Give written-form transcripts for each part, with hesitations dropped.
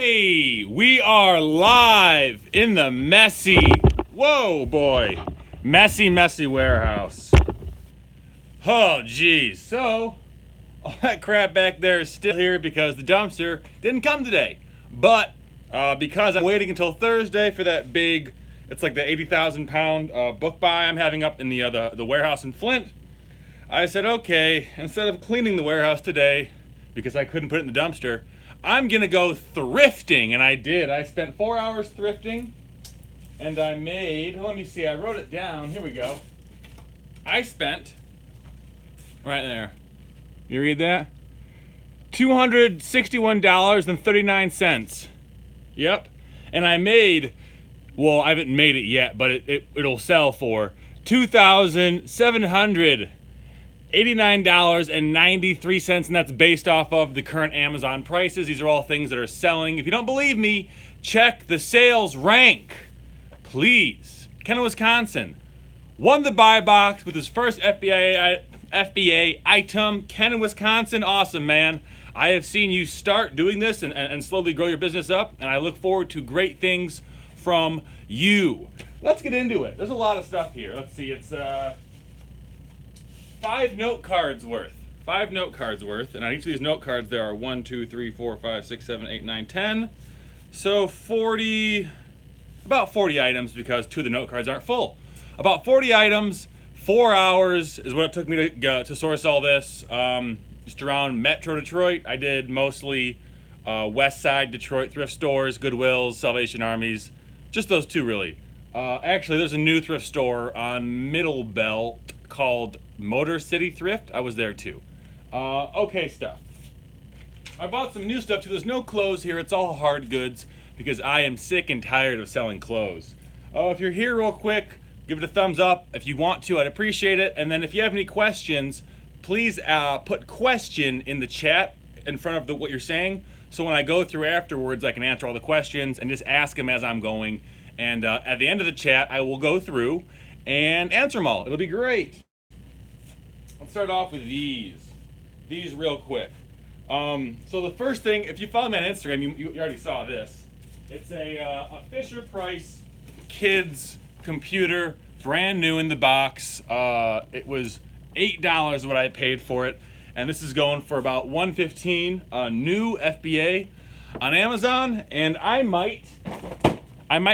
Hey, we are live in the messy, whoa boy, messy warehouse. Oh geez, so all that crap back there is still here because the dumpster didn't come today. But because I'm waiting until Thursday for that big, it's like the 80,000 pound book buy I'm having up in the warehouse in Flint, I said, okay, instead of cleaning the warehouse today, because I couldn't put it in the dumpster, I'm gonna go thrifting, and I did. I spent 4 hours thrifting, and I made, let me see, I wrote it down, here we go. I spent, right there, you read that? $261.39. Yep. And I made, well, I haven't made it yet, but it'll sell for $2,789.93, and that's based off of the current Amazon prices. These are all things that are selling. If you don't believe me, check the sales rank, please. Ken, Wisconsin won the buy box with his first FBA item. Ken, Wisconsin, awesome, man. I have seen you start doing this and slowly grow your business up, and I look forward to great things from you. Let's get into it. There's a lot of stuff here. Let's see, it's 5 note cards worth. 5 note cards worth, and on each of these note cards there are 1, 2, 3, 4, 5, 6, 7, 8, 9, 10. So 40, about 40 items because 2 of the note cards aren't full. About 40 items, 4 hours is what it took me to source all this. Just around Metro Detroit, I did mostly West Side Detroit thrift stores, Goodwills, Salvation Armies, just those 2 really. Actually, there's a new thrift store on Middle Belt called Motor City Thrift. I was there too. Okay stuff. I bought some new stuff too. There's no clothes here. It's all hard goods because I am sick and tired of selling clothes. If you're here real quick, give it a thumbs up. If you want to, I'd appreciate it. And then if you have any questions, please put question in the chat in front of what you're saying. So when I go through afterwards, I can answer all the questions and just ask them as I'm going. And at the end of the chat, I will go through and answer them all. It'll be great. Let's start off with these real quick. So the first thing, if you follow me on Instagram, you already saw this. It's a Fisher Price kids computer, brand new in the box. It was $8 what I paid for it, and this is going for about $115, new FBA on Amazon. And I might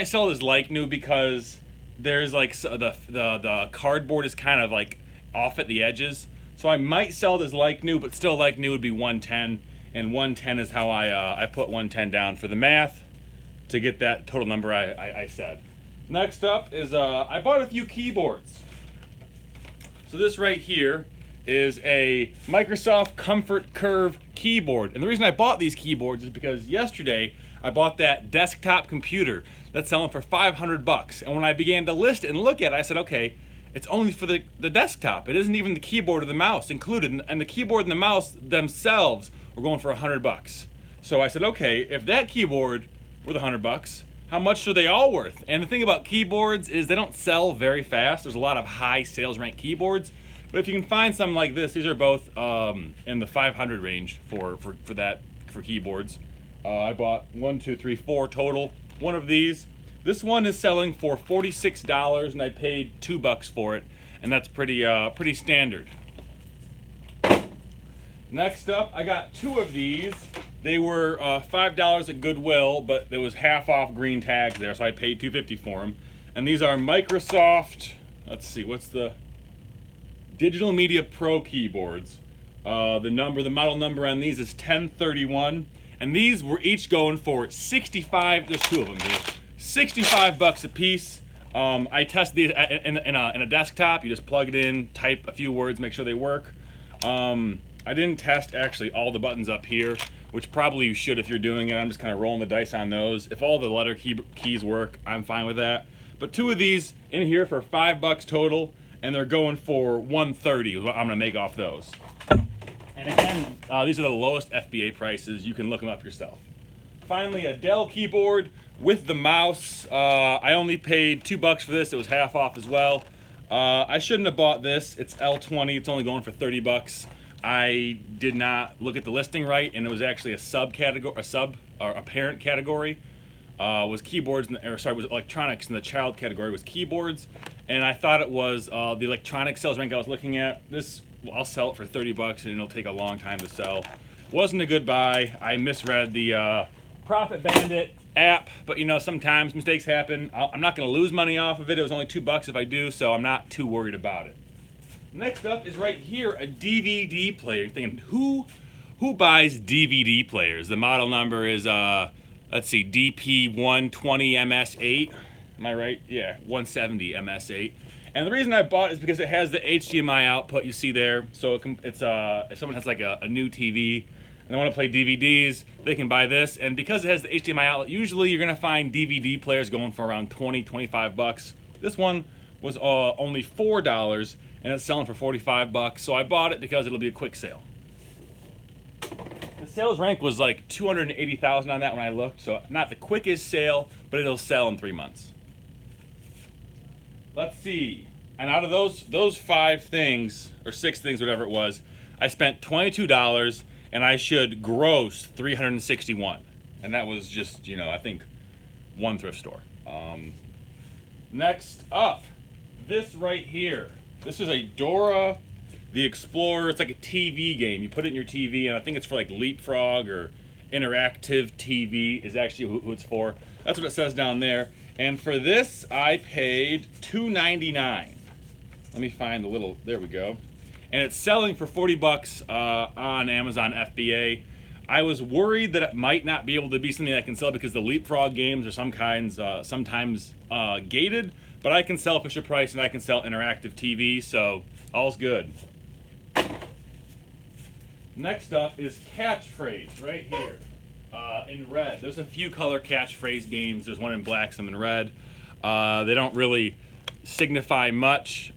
sell this like new because there's like the cardboard is kind of like off at the edges, so I might sell this like new, but still like new would be 110, and 110 is how I put 110 down for the math to get that total number I said. Next up is I bought a few keyboards. So this right here is a Microsoft Comfort Curve keyboard, and the reason I bought these keyboards is because yesterday I bought that desktop computer that's selling for $500, and when I began to list it and look at it, I said, okay, it's only for the desktop. It isn't even the keyboard or the mouse included, and the keyboard and the mouse themselves were going for $100. So I said, okay, if that keyboard worth $100, how much are they all worth? And the thing about keyboards is they don't sell very fast. There's a lot of high sales rank keyboards, but if you can find something like this, these are both in the 500 range for keyboards. I bought 1, 2, 3, 4 total. One of these. This one is selling for $46, and I paid $2 for it, and that's pretty standard. Next up, I got 2 of these. They were $5 at Goodwill, but there was half off green tags there, so I paid $2.50 for them. And these are Microsoft, let's see, what's the Digital Media Pro keyboards. The model number on these is 1031, and these were each going for 65. There's 2 of them here. $65 a piece. I tested these in a desktop. You just plug it in, type a few words, make sure they work. I didn't test actually all the buttons up here, which probably you should if you're doing it. I'm just kind of rolling the dice on those. If all the letter keys work, I'm fine with that. But 2 of these in here for $5 total, and they're going for $130 is what I'm gonna make off those. And again, these are the lowest FBA prices. You can look them up yourself. Finally, a Dell keyboard with the mouse. I only paid $2 for this. It was half off as well. I shouldn't have bought this. It's L20. It's only going for $30. I did not look at the listing right, and it was actually a subcategory, a sub or a parent category was keyboards, or sorry, was electronics, and the child category was keyboards. And I thought it was the electronic sales rank I was looking at. This, I'll sell it for 30 bucks, and it'll take a long time to sell. Wasn't a good buy. I misread the Profit Bandit app, but you know, sometimes mistakes happen. I'm not going to lose money off of it. It was only $2 if I do, so I'm not too worried about it. Next up is right here, a DVD player. You're thinking, who buys DVD players? The model number is let's see, DP120MS8. Am I right? Yeah, 170 MS8. And the reason I bought it is because it has the HDMI output you see there. So it's if someone has like a new TV and they want to play DVDs, they can buy this. And because it has the HDMI outlet, usually you're gonna find DVD players going for around 20, 25 bucks. This one was only $4 and it's selling for 45 bucks. So I bought it because it'll be a quick sale. The sales rank was like 280,000 on that when I looked, so not the quickest sale, but it'll sell in 3 months. Let's see. And out of those 5 things, or 6 things, whatever it was, I spent $22 and I should gross $361. And that was just, you know, I think one thrift store. Next up, this right here. This is a Dora the Explorer. It's like a TV game. You put it in your TV, and I think it's for like Leapfrog or Interactive TV is actually who it's for. That's what it says down there. And for this, I paid $2.99. Let me find the little, there we go. And it's selling for 40 bucks on Amazon FBA. I was worried that it might not be able to be something I can sell because the Leapfrog games are sometimes gated, but I can sell Fisher Price and I can sell Interactive TV, so all's good. Next up is Catchphrase right here in red. There's a few color Catchphrase games. There's one in black, some in red. They don't really signify much.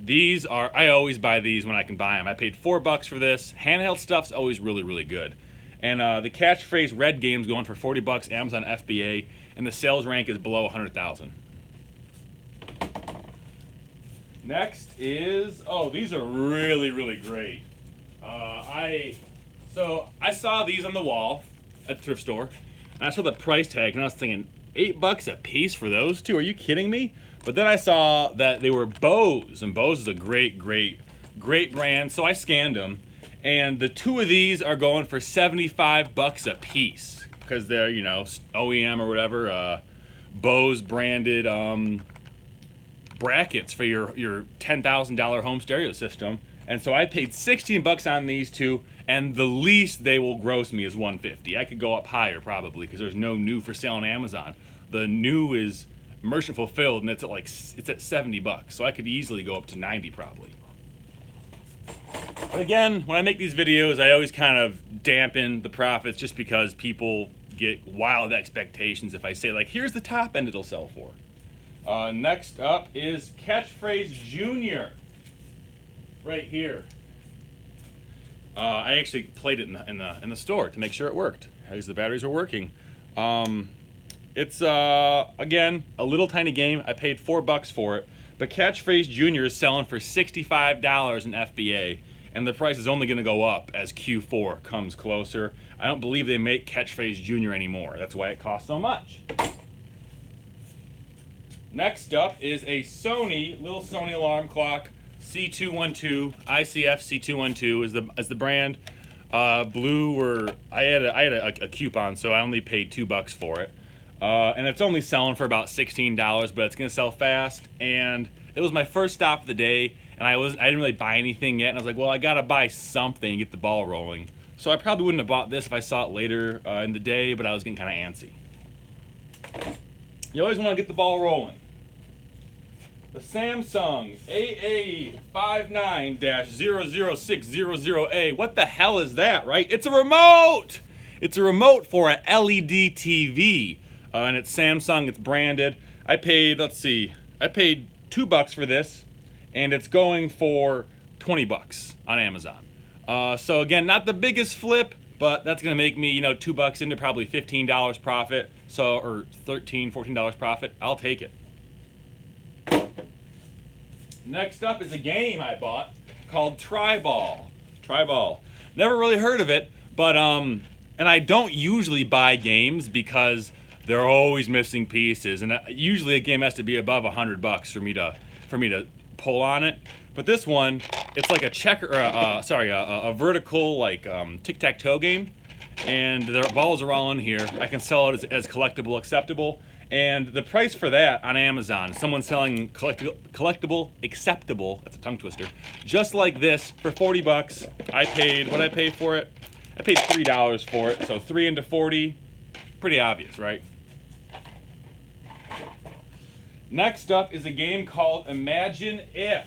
These are, I always buy these when I can buy them. I paid $4 for this. Handheld stuff's always really, really good. And the Catchphrase red game's going for 40 bucks, Amazon FBA, and the sales rank is below 100,000. Next is, oh, these are really, really great. I saw these on the wall at the thrift store, and I saw the price tag, and I was thinking, $8 a piece for those two? Are you kidding me? But then I saw that they were Bose, and Bose is a great brand, so I scanned them, and the 2 of these are going for 75 bucks a piece, because they're, you know, OEM or whatever, Bose branded brackets for your $10,000 home stereo system. And so I paid 16 bucks on these 2, and the least they will gross me is $150. I could go up higher probably because there's no new for sale on Amazon. The new is merchant fulfilled, and it's at 70 bucks. So I could easily go up to 90 probably. But again, when I make these videos, I always kind of dampen the profits just because people get wild expectations. If I say like, here's the top end it'll sell for. Next up is Catchphrase Jr. right here. I actually played it in the store to make sure it worked, as the batteries were working. It's again a little tiny game. I paid $4 for it, but Catchphrase Jr. is selling for $65 in FBA, and the price is only going to go up as Q4 comes closer. I don't believe they make Catchphrase Jr. anymore. That's why it costs so much. Next up is a little Sony alarm clock, C212, ICF C212 is the brand. Blue, I had a coupon, so I only paid $2 for it. And it's only selling for about $16, but it's gonna sell fast. And it was my first stop of the day, and I didn't really buy anything yet. And I was like, well, I gotta buy something, get the ball rolling. So I probably wouldn't have bought this if I saw it later in the day, but I was getting kind of antsy. You always want to get the ball rolling. The Samsung AA59-00600A. What the hell is that, right? It's a remote! It's a remote for an LED TV. And it's Samsung, it's branded. I paid, let's see, I paid $2 for this, and it's going for 20 bucks on Amazon. So again, not the biggest flip, but that's gonna make me, you know, $2 into probably $15 profit. So, or $13, $14 profit. I'll take it. Next up is a game I bought called Triball. Never really heard of it, but And I don't usually buy games because they're always missing pieces, and usually a game has to be above $100 for me to pull on it. But this one, it's like a checker, a vertical like tic-tac-toe game, and the balls are all in here. I can sell it as collectible acceptable, and the price for that on Amazon, someone selling collectible acceptable, that's a tongue twister, just like this for $40. I paid, what did I pay for it? I paid $3 for it, so 3 into 40, pretty obvious, right? Next up is a game called Imagine If.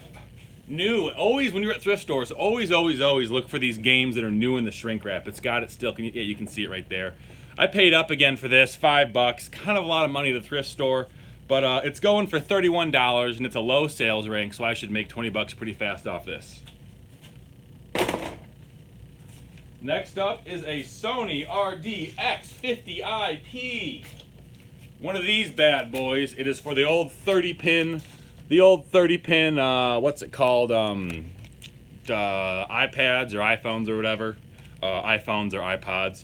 New. Always when you're at thrift stores, always look for these games that are new in the shrink wrap. It's got it still. Yeah, you can see it right there. I paid up again for this, $5. Kind of a lot of money at the thrift store, but it's going for $31, and it's a low sales rank, so I should make $20 pretty fast off this. Next up is a Sony RDX50IP. One of these bad boys. It is for the old 30-pin, what's it called? iPads or iPhones or whatever. iPhones or iPods.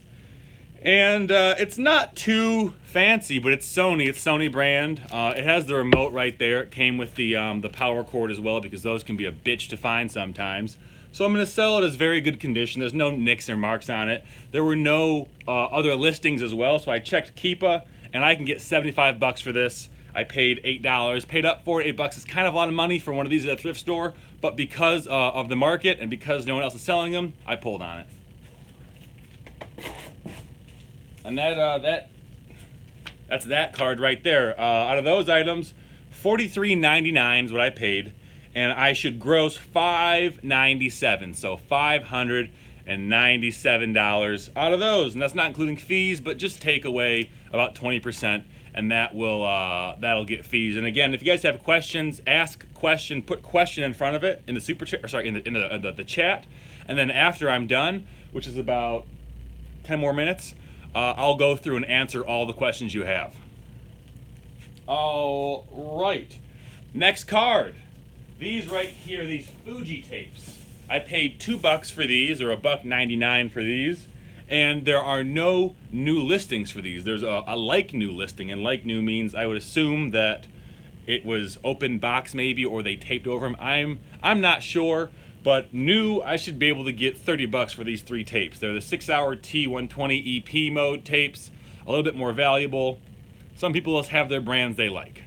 And it's not too fancy, but it's Sony. It's Sony brand. It has the remote right there. It came with the power cord as well, because those can be a bitch to find sometimes. So I'm going to sell it as very good condition. There's no nicks or marks on it. There were no other listings as well, so I checked Keepa, and I can get $75 for this. I paid $8. Paid up for it, $8. It's kind of a lot of money for one of these at a thrift store, but because of the market and because no one else is selling them, I pulled on it. And that's that card right there. Out of those items, $43.99 is what I paid, and I should gross $597, so $597 out of those, and that's not including fees, but just take away about 20%, and that will that'll get fees. And again, if you guys have questions, ask question, put question in front of it in the super chat, or sorry, in the chat, and then after I'm done, which is about 10 more minutes, I'll go through and answer all the questions you have. All right, next card. These right here, these Fuji Tapes. I paid $2 for these, or $1.99 for these, and there are no new listings for these. There's a like new listing, and like new means I would assume that it was open box maybe, or they taped over them. I'm not sure, but new, I should be able to get $30 for these 3 tapes. They're the 6-hour T120 EP mode tapes, a little bit more valuable. Some people just have their brands they like.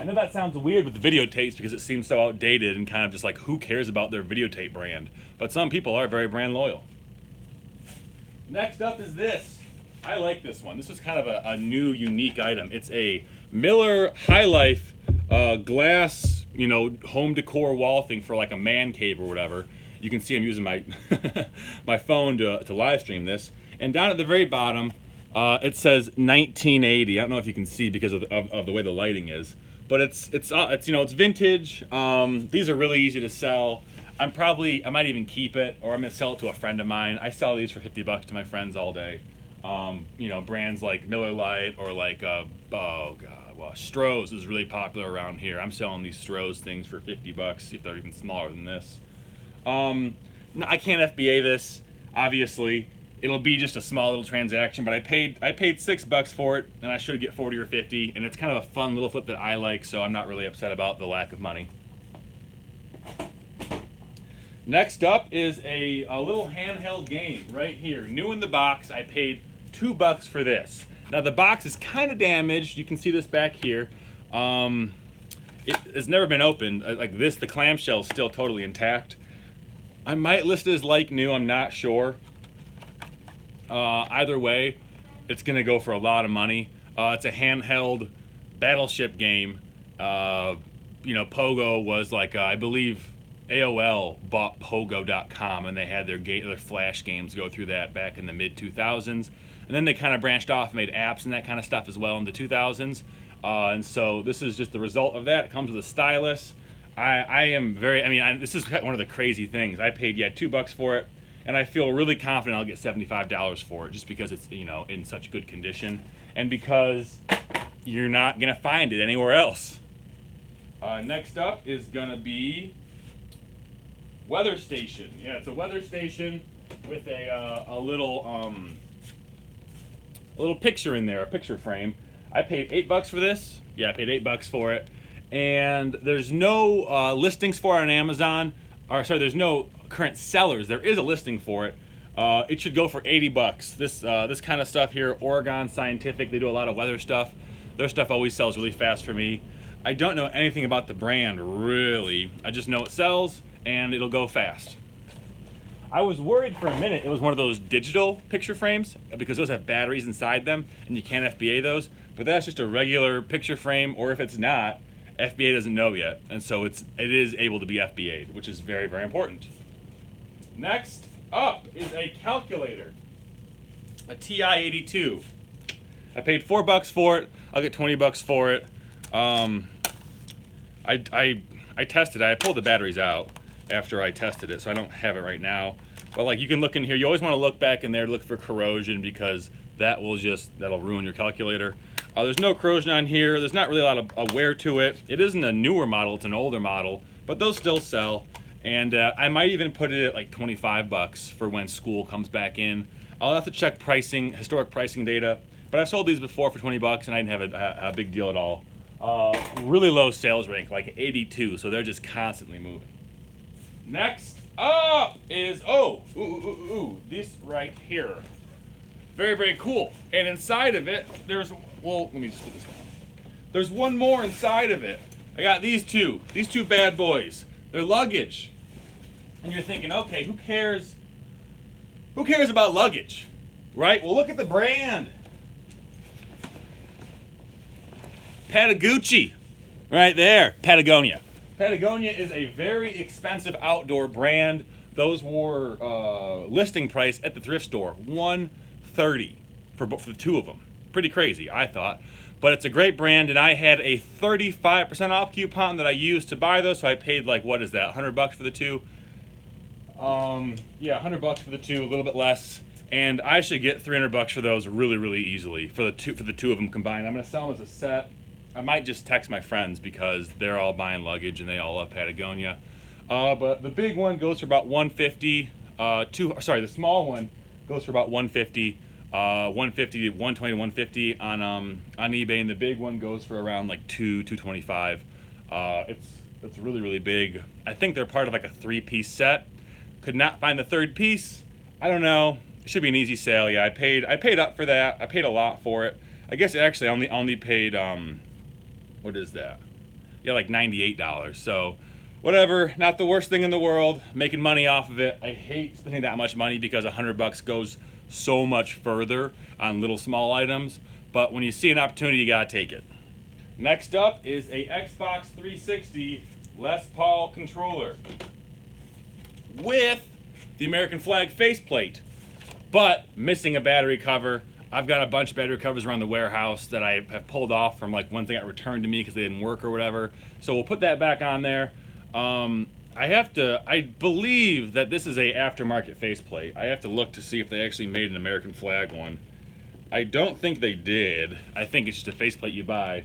I know that sounds weird with the videotapes because it seems so outdated and kind of just like, who cares about their videotape brand? But some people are very brand loyal. Next up is this. I like this one. This is kind of a new, unique item. It's a Miller High Life glass, home decor wall thing for like a man cave or whatever. You can see I'm using my my phone to live stream this. And down at the very bottom, it says 1980. I don't know if you can see because of the way the lighting is. But it's vintage. These are really easy to sell. I might even keep it, or I'm gonna sell it to a friend of mine. I sell these for $50 to my friends all day. Brands like Miller Lite, or like Stroh's is really popular around here. I'm selling these Stroh's things for $50 if they're even smaller than this. I can't FBA this, obviously. It'll be just a small little transaction, but I paid $6 for it, and I should get 40 or 50, and it's kind of a fun little flip that I like, so I'm not really upset about the lack of money. Next up is a little handheld game right here, new in the box. I paid $2 for this. Now the box is kind of damaged. You can see this back here. It's never been opened. Like this, the clamshell is still totally intact. I might list it as like new. I'm not sure. Either way, it's gonna go for a lot of money. It's a handheld battleship game. Pogo was like, I believe AOL bought Pogo.com, and they had their Flash games go through that back in the mid-2000s. And then they kind of branched off and made apps and that kind of stuff as well in the 2000s. And so this is just the result of that. It comes with a stylus. This is one of the crazy things. I paid, $2 for it. And I feel really confident I'll get $75 for it, just because it's in such good condition, and because you're not gonna find it anywhere else. Next up is gonna be Weather Station. Yeah, it's a weather station. with a little picture in there, a picture frame. I paid $8 for this. Yeah, I paid $8 for it. And there's no listings for it on Amazon. Or sorry, there's no current sellers. There is a listing for it. It should go for $80. This kind of stuff here, Oregon Scientific, they do a lot of weather stuff. Their stuff always sells really fast for me. I don't know anything about the brand, really. I just know it sells, and it'll go fast. I was worried for a minute it was one of those digital picture frames, because those have batteries inside them, and you can't FBA those. But that's just a regular picture frame, or if it's not, FBA doesn't know yet, and so it is able to be FBA'd, which is very, very important. Next up is a calculator, a TI-82. I paid $4 for it. I'll get $20 for it. I tested it. I pulled the batteries out after I tested it, so I don't have it right now. But like, you can look in here. You always want to look back in there, look for corrosion, because that'll ruin your calculator. There's no corrosion on here. There's not really a lot of wear to it. It isn't a newer model, it's an older model, but those still sell. And I might even put it at like $25 for when school comes back in. I'll have to check pricing, historic pricing data, but I've sold these before for $20 and I didn't have a big deal at all. Really low sales rank, like 82, so they're just constantly moving. Next up is, this right here. Very, very cool. And inside of it, let me just put this down. There's one more inside of it. I got these two bad boys. They're luggage. And you're thinking, okay, who cares? Who cares about luggage, right? Well, look at the brand. Patagucci, right there, Patagonia. Patagonia is a very expensive outdoor brand. Those were listing price at the thrift store, $130 for the two of them. Pretty crazy, I thought. But it's a great brand, and I had a 35% off coupon that I used to buy those, so I paid like, what is that, $100 for the two? Yeah, $100 for the two, a little bit less. And I should get $300 for those really, really easily for the two of them combined. I'm gonna sell them as a set. I might just text my friends because they're all buying luggage and they all love Patagonia. But the big one goes for about $150. The small one goes for about $150. 150, 120 to 150 on eBay, and the big one goes for around like $225. It's really, really big. I think they're part of like a 3-piece set. Could not find the third piece. I don't know. It should be an easy sale. Yeah, I paid up for that. I paid a lot for it. I guess actually I only paid what is that? Yeah, like $98. So whatever, not the worst thing in the world. Making money off of it. I hate spending that much money because $100 goes so much further on little small items, but when you see an opportunity, you gotta take it. Next up is a Xbox 360 Les Paul controller with the American flag faceplate, but missing a battery cover. I've got a bunch of battery covers around the warehouse that I have pulled off from like one thing got returned to me because they didn't work or whatever. So we'll put that back on there. I believe that this is a aftermarket faceplate. I have to look to see if they actually made an American flag one. I don't think they did. I think it's just a faceplate you buy.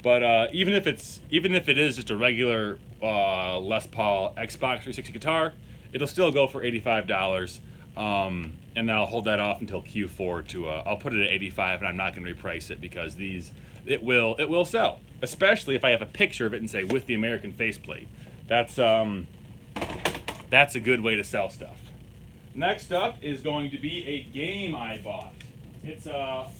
But even if it is just a regular Les Paul Xbox 360 guitar, it'll still go for $85. And I'll hold that off until Q4 to I'll put it at $85, and I'm not going to reprice it because it will sell, especially if I have a picture of it and say with the American faceplate. That's a good way to sell stuff. Next up is going to be a game I bought. It's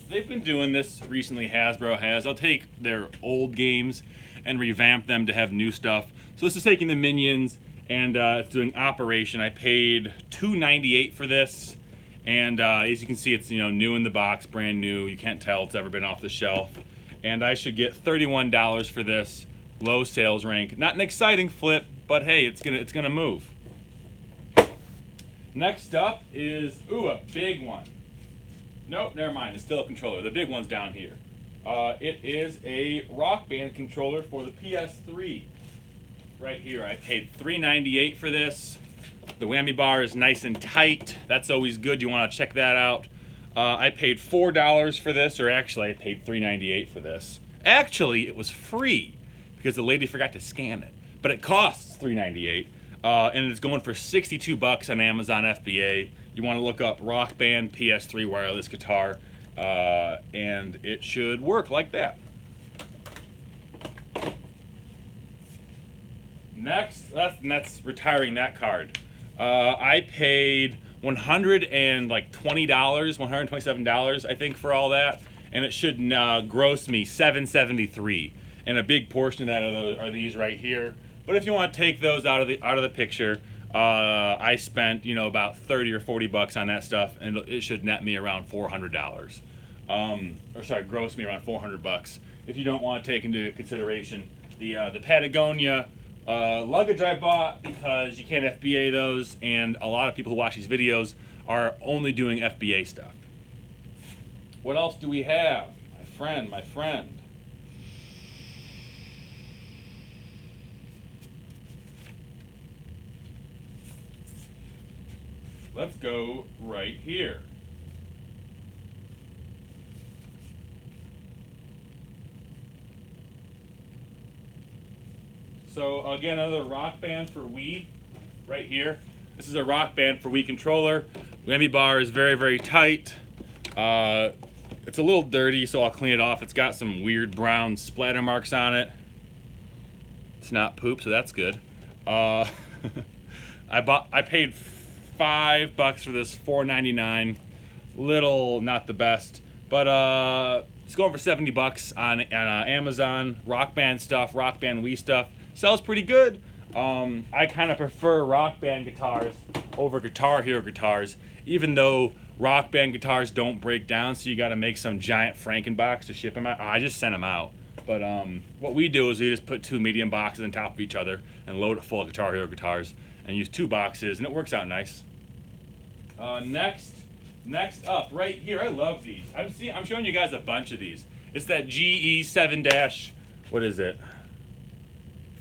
they've been doing this recently. Hasbro has. They'll take their old games and revamp them to have new stuff. So this is taking the Minions and it's doing Operation. I paid $298 for this, and as you can see, it's new in the box, brand new. You can't tell it's ever been off the shelf. And I should get $31 for this. Low sales rank. Not an exciting flip, but hey, it's gonna move. Next up is a big one. Nope, never mind. It's still a controller. The big one's down here. It is a Rock Band controller for the PS3. Right here, I paid $398 for this. The whammy bar is nice and tight. That's always good. You want to check that out. I paid $4 for this, or actually, I paid $398 for this. Actually, it was free because the lady forgot to scan it, but it costs $398, and it's going for $62 on Amazon FBA. you want to look up Rock Band PS3 wireless guitar, and it should work like that. Next, that's retiring that card. I paid $120, $127, I think, for all that, and it should gross me $773. And a big portion of that are these right here. But if you want to take those out of the picture, I spent about 30 or 40 bucks on that stuff, and it should net me around $400. Or sorry, gross me around 400 bucks. If you don't want to take into consideration the Patagonia luggage I bought, because you can't FBA those, and a lot of people who watch these videos are only doing FBA stuff. What else do we have? My friend. Let's go right here. So again, another Rock Band for Wii right here. This is a Rock Band for Wii controller. Whammy bar is very, very tight. It's a little dirty, so I'll clean it off. It's got some weird brown splatter marks on it. It's not poop, so that's good. I paid $5 for this, $4.99. Little, not the best, but it's going for 70 bucks on Amazon. Rock Band stuff, Rock Band Wii stuff sells pretty good. I kind of prefer Rock Band guitars over Guitar Hero guitars, even though Rock Band guitars don't break down, so you got to make some giant Frankenbox to ship them out. I just sent them out. But what we do is we just put 2 medium boxes on top of each other and load it full of Guitar Hero guitars and use 2 boxes, and it works out nice. Next up, right here, I love these. I'm showing you guys a bunch of these. It's that GE7- what is it?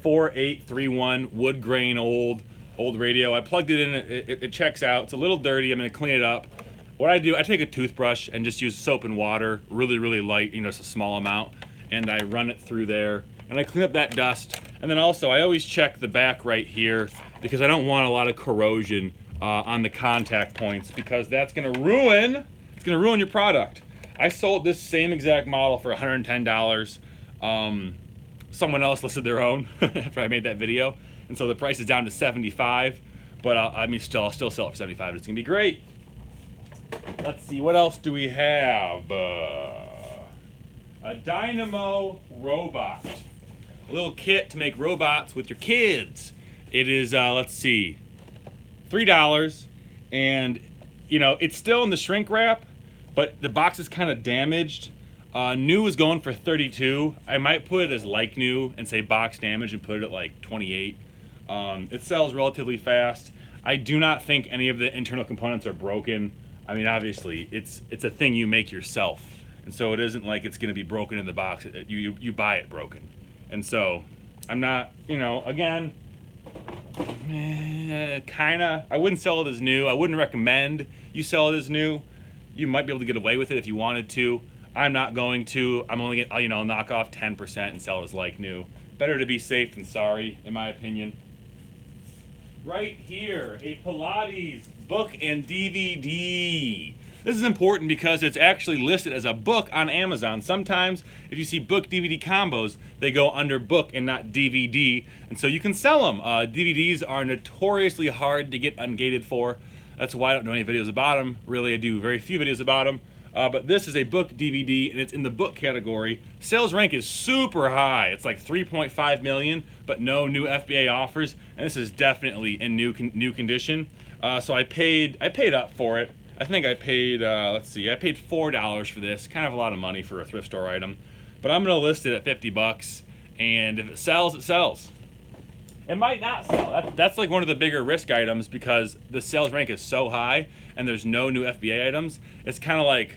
4831 wood grain old radio. I plugged it in. It checks out. It's a little dirty. I'm gonna clean it up. What I do, I take a toothbrush and just use soap and water, really, really light, just a small amount, and I run it through there, and I clean up that dust. And then also, I always check the back right here, because I don't want a lot of corrosion on the contact points, because that's gonna ruin your product. I sold this same exact model for $110. Someone else listed their own after I made that video, and so the price is down to $75. But I'll still sell it for $75. It's gonna be great. Let's see, what else do we have? A Dynamo Robot, a little kit to make robots with your kids. It is, let's see, $3, and it's still in the shrink wrap, but the box is kind of damaged. New is going for $32. I might put it as like new and say box damage and put it at like $28. It sells relatively fast. I do not think any of the internal components are broken. I mean, obviously, it's a thing you make yourself, and so it isn't like it's going to be broken in the box. You buy it broken, and so I'm not, again, kind of. I wouldn't sell it as new. I wouldn't recommend you sell it as new. You might be able to get away with it if you wanted to. I'm not going to. I'm only going to, knock off 10% and sell it as like new. Better to be safe than sorry, in my opinion. Right here, a Pilates book and DVD. This is important because it's actually listed as a book on Amazon. Sometimes, if you see book DVD combos, they go under book and not DVD, and so you can sell them. DVDs are notoriously hard to get ungated for. That's why I don't do any videos about them. Really, I do very few videos about them. But this is a book DVD, and it's in the book category. Sales rank is super high. It's like 3.5 million, but no new FBA offers, and this is definitely in new condition. So I paid up for it. I think I paid, let's see, I paid $4 for this. Kind of a lot of money for a thrift store item. But I'm gonna list it at 50 bucks, and if it sells, it sells. It might not sell. That's like one of the bigger risk items, because the sales rank is so high and there's no new FBA items. It's kind of like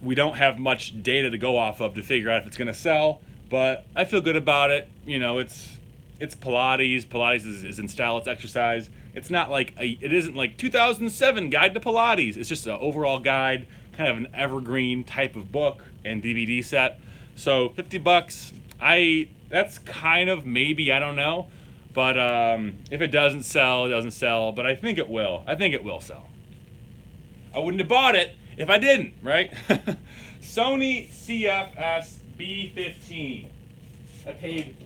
we don't have much data to go off of to figure out if it's gonna sell, but I feel good about it. It's Pilates. Pilates is in style, it's exercise. It's not like it isn't like 2007 Guide to Pilates. It's just an overall guide, kind of an evergreen type of book and DVD set. So 50 bucks, that's kind of maybe, I don't know. But if it doesn't sell, it doesn't sell. But I think it will. I think it will sell. I wouldn't have bought it if I didn't, right? Sony CFS B15. I paid,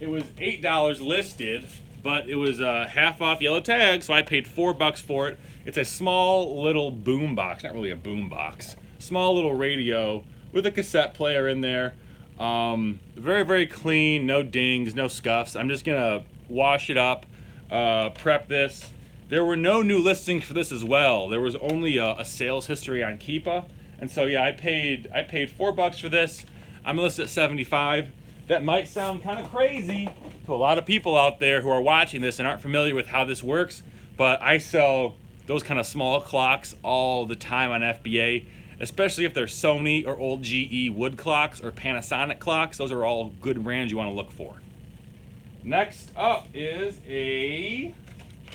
it was $8 listed, but it was half off yellow tag, so I paid $4 for it. It's a small little boom box, not really a boom box, small little radio with a cassette player in there. Very, very clean, no dings, no scuffs. I'm just gonna wash it up, prep this. There were no new listings for this as well. There was only a sales history on Keepa, and so yeah, I paid $4 for this. I'm listed at 75. That might sound kind of crazy to a lot of people out there who are watching this and aren't familiar with how this works, but I sell those kind of small clocks all the time on FBA, especially if they're Sony or old GE wood clocks or Panasonic clocks. Those are all good brands you want to look for. Next up is a,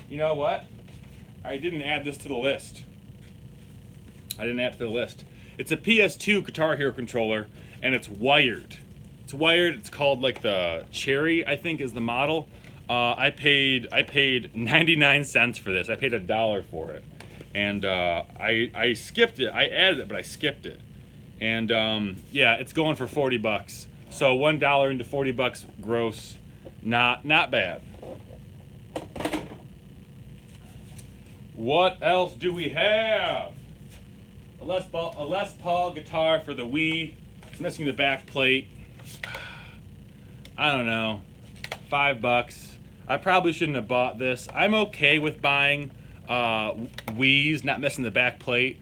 you know what? I didn't add this to the list. It's a PS2 Guitar Hero controller, and it's wired. It's wired. It's called like the Cherry, I think, is the model. I paid 99 cents for this. I paid $1 for it, and I skipped it. I added it, but I skipped it. And yeah, it's going for $40. So $1 into $40 gross, not bad. What else do we have? A Les Paul guitar for the Wii. It's missing the back plate. I don't know, $5. I probably shouldn't have bought this. I'm okay with buying Wii's, not missing the back plate,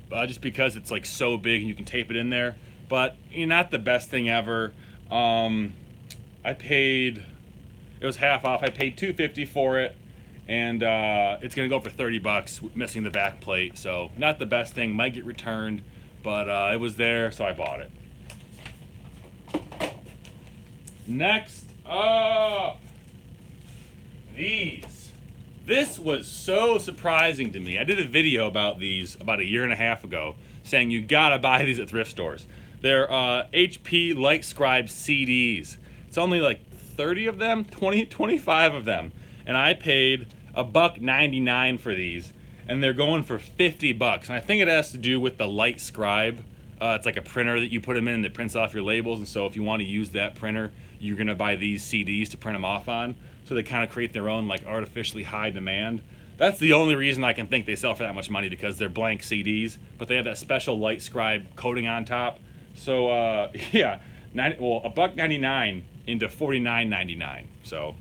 just because it's like so big and you can tape it in there. But not the best thing ever. It was half off. I paid $2.50 for it, and it's gonna go for $30, missing the back plate. So not the best thing. Might get returned, but it was there, so I bought it. Next up, these. This was so surprising to me. I did a video about these about 1.5 years ago, saying you gotta buy these at thrift stores. They're HP Light Scribe CDs. It's only like 30 of them, 25 of them, and I paid $1.99 for these, and they're going for $50. And I think it has to do with the Light Scribe. It's like a printer that you put them in that prints off your labels, and so if you want to use that printer, you're gonna buy these CDs to print them off on. So they kind of create their own like artificially high demand. That's the only reason I can think they sell for that much money, because they're blank CDs, but they have that special Light Scribe coating on top. So yeah, $1.99 into $49.99. So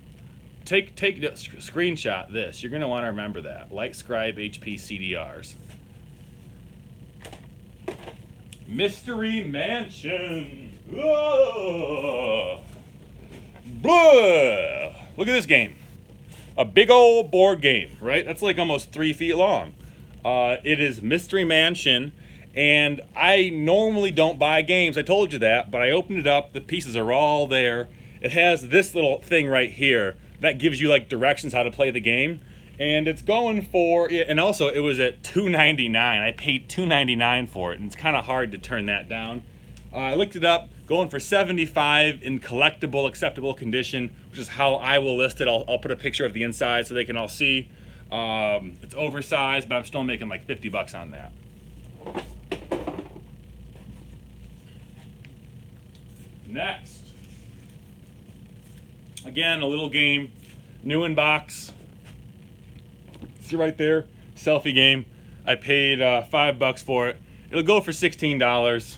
take a screenshot this. You're gonna want to remember that. Light Scribe HP CDRs. Mystery Mansion. Whoa. Blah. Look at this game. A big old board game, right? That's like almost 3 feet long. It is Mystery Mansion, and I normally don't buy games. I told you that, but I opened it up. The pieces are all there. It has this little thing right here that gives you like directions how to play the game. And it's going for, and also it was at $2.99. I paid $2.99 for it, and it's kind of hard to turn that down. I looked it up, going for $75 in collectible, acceptable condition, which is how I will list it. I'll put a picture of the inside so they can all see. It's oversized, but I'm still making like $50 on that. Next, again, a little game, new in box. See right there, selfie game. I paid $5 for it. It'll go for $16.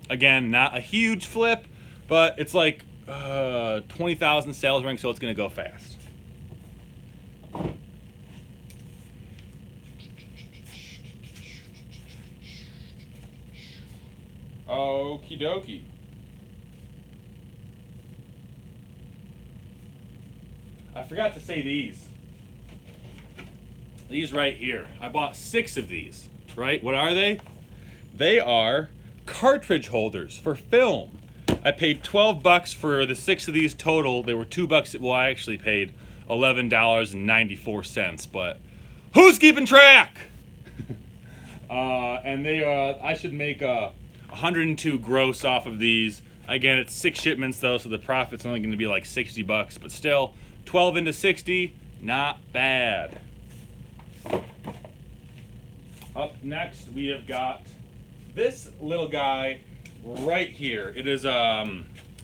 Again, not a huge flip, but it's like 20,000 sales rank, so it's gonna go fast. Okie dokie. I forgot to say these. These right here. I bought 6 of these, right? What are they? They are cartridge holders for film. I paid $12 for the 6 of these total. They were $2. Well, I actually paid $11.94, but who's keeping track? And they, I should make 102 gross off of these. Again, it's 6 shipments though, so the profit's only going to be like $60, but still, 12 into 60, not bad. Up next, we have got this little guy right here. It is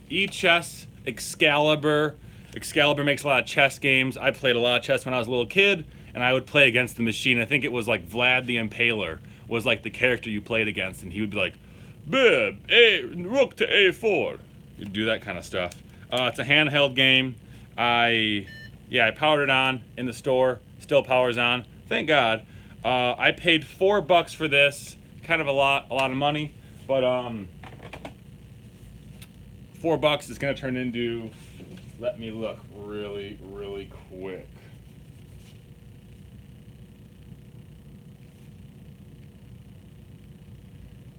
E-Chess Excalibur. Excalibur makes a lot of chess games. I played a lot of chess when I was a little kid, and I would play against the machine. I think it was like Vlad the Impaler was like the character you played against, and he would be like, "Bib, rook to A4." You'd do that kind of stuff. It's a handheld game. I powered it on in the store. Still powers on. Thank God. I paid $4 for this. Kind of a lot of money, but $4 is gonna turn into. Let me look really quick.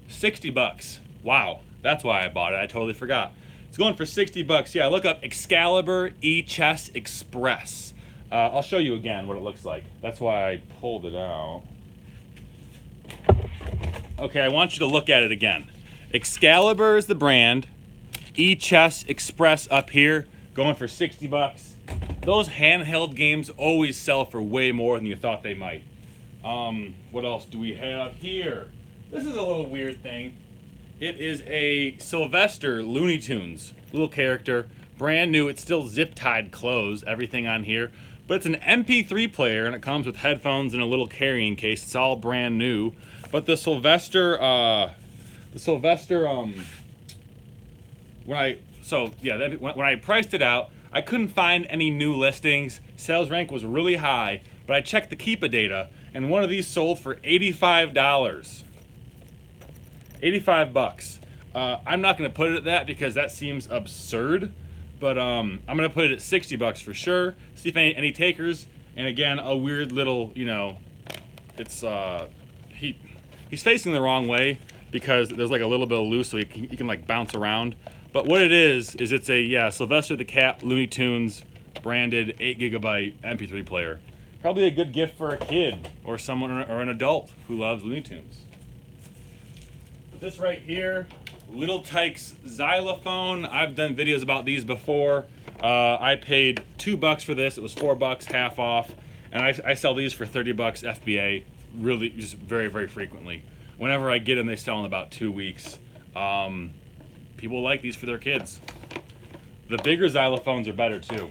$60. Wow, that's why I bought it. I totally forgot. It's going for $60. Yeah, look up Excalibur E-Chess Express. I'll show you again what it looks like. That's why I pulled it out. Okay, I want you to look at it again. Excalibur is the brand. E-Chess Express up here, going for $60. Those handheld games always sell for way more than you thought they might. What else do we have here? This is a little weird thing. It is a Sylvester Looney Tunes little character, brand new. It's still zip-tied closed, everything on here. But it's an MP3 player, and it comes with headphones and a little carrying case. It's all brand new. But when I priced it out, I couldn't find any new listings. Sales rank was really high, but I checked the Keepa data, and one of these sold for $85. $85. I'm not going to put it at that because that seems absurd, but I'm going to put it at $60 for sure. See if any takers. And again, a weird little, it's he's facing the wrong way because there's like a little bit of loose, so he can like bounce around. But what it is it's a Sylvester the Cat Looney Tunes branded 8GB MP3 player. Probably a good gift for a kid or someone or an adult who loves Looney Tunes. This right here, little Tykes Xylophone. I've done videos about these before. I paid $2 for this. It was $4, half off, and I sell these for $30 FBA. Really, just very frequently. Whenever I get them, they sell in about 2 weeks. People like these for their kids. The bigger xylophones are better too.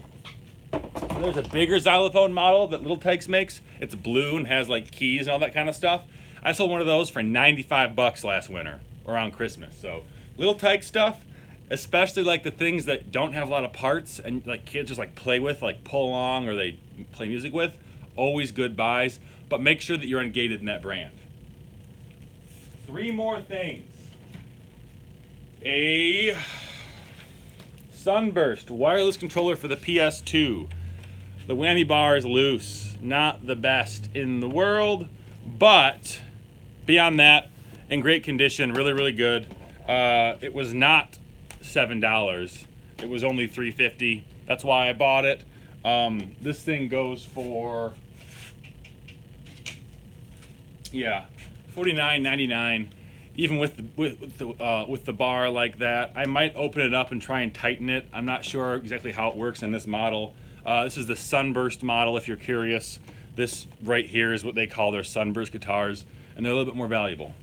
There's a bigger xylophone model that Little Tykes makes. It's blue and has like keys and all that kind of stuff. I sold one of those for $95 last winter around Christmas. So Little Tykes stuff, especially like the things that don't have a lot of parts and like kids just like play with, like pull along or they play music with, always good buys. But make sure that you're engaged in that brand. 3 more things. A Sunburst wireless controller for the PS2. The whammy bar is loose. Not the best in the world, but beyond that, in great condition, really good. It was not $7. It was only $3.50. That's why I bought it. This thing goes for $49.99. Even with the bar like that. I might open it up and try and tighten it. I'm not sure exactly how it works in this model. This is the Sunburst model, if you're curious. This right here is what they call their Sunburst guitars, and they're a little bit more valuable.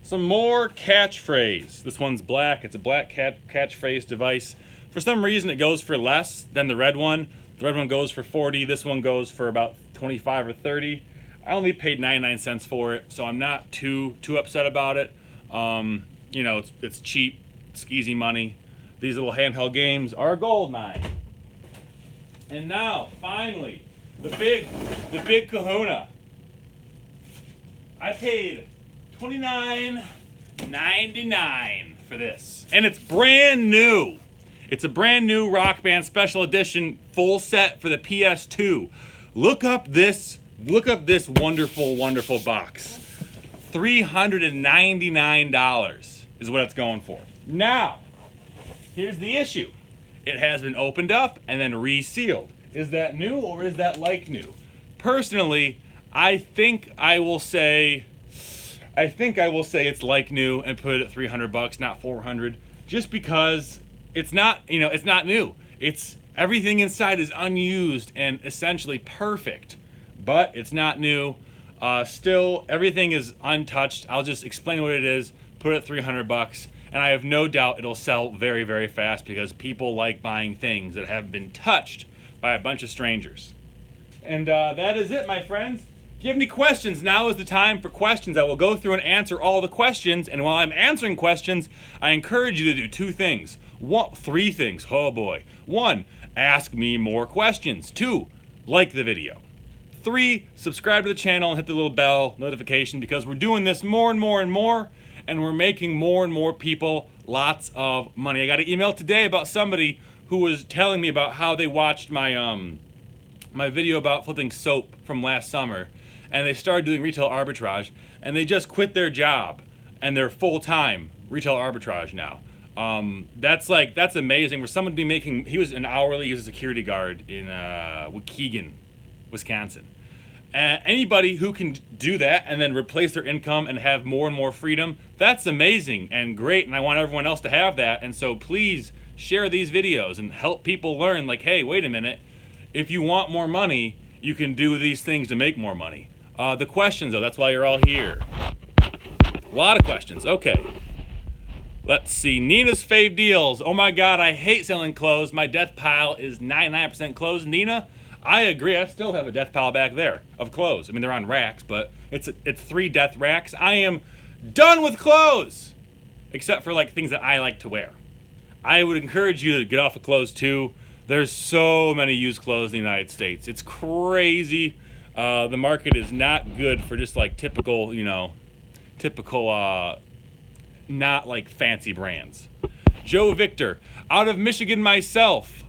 Some more Catchphrase. This one's black. It's a black Catchphrase device. For some reason, it goes for less than the red one. The red one goes for $40. This one goes for about $25 or $30. I only paid 99 cents for it, so I'm not too upset about it. It's cheap. It's easy money. These little handheld games are a gold mine. And now, finally, the big kahuna. I paid $29.99 for this, and it's brand new. It's a brand new Rock Band Special Edition full set for the PS2. Look up this wonderful box. $399 is what it's going for. Now, here's the issue. It has been opened up and then resealed. Is that new or is that like new? Personally, I think I will say it's like new and put it at $300, not $400, just because it's not new. It's everything inside is unused and essentially perfect. But it's not new. Still, everything is untouched. I'll just explain what it is, put it at 300 bucks, and I have no doubt it'll sell very, very fast because people like buying things that have been touched by a bunch of strangers. And that is it, my friends. If you have any questions, now is the time for questions. I will go through and answer all the questions, and while I'm answering questions, I encourage you to do three things. Oh boy. 1, ask me more questions. 2, like the video. 3, subscribe to the channel and hit the little bell notification because we're doing this more and more and more, and we're making more and more people lots of money. I got an email today about somebody who was telling me about how they watched my my video about flipping soap from last summer, and they started doing retail arbitrage, and they just quit their job and they're full-time retail arbitrage now. That's amazing. For someone to be making, he was he was a security guard in Waukegan, Wisconsin. Anybody who can do that and then replace their income and have more and more freedom, that's amazing and great, and I want everyone else to have that. And so please share these videos and help people learn, like, hey, wait a minute, if you want more money, you can do these things to make more money. The questions, though, that's why you're all here. A lot of questions. Okay. Let's see. Nina's fave deals. Oh my God, I hate selling clothes. My death pile is 99% clothes. Nina, I agree. I still have a death pile back there of clothes. I mean, they're on racks, but it's 3 death racks. I am done with clothes, except for like things that I like to wear. I would encourage you to get off of clothes too. There's so many used clothes in the United States. It's crazy. The market is not good for just like typical, not like fancy brands. Joe Victor, out of Michigan myself.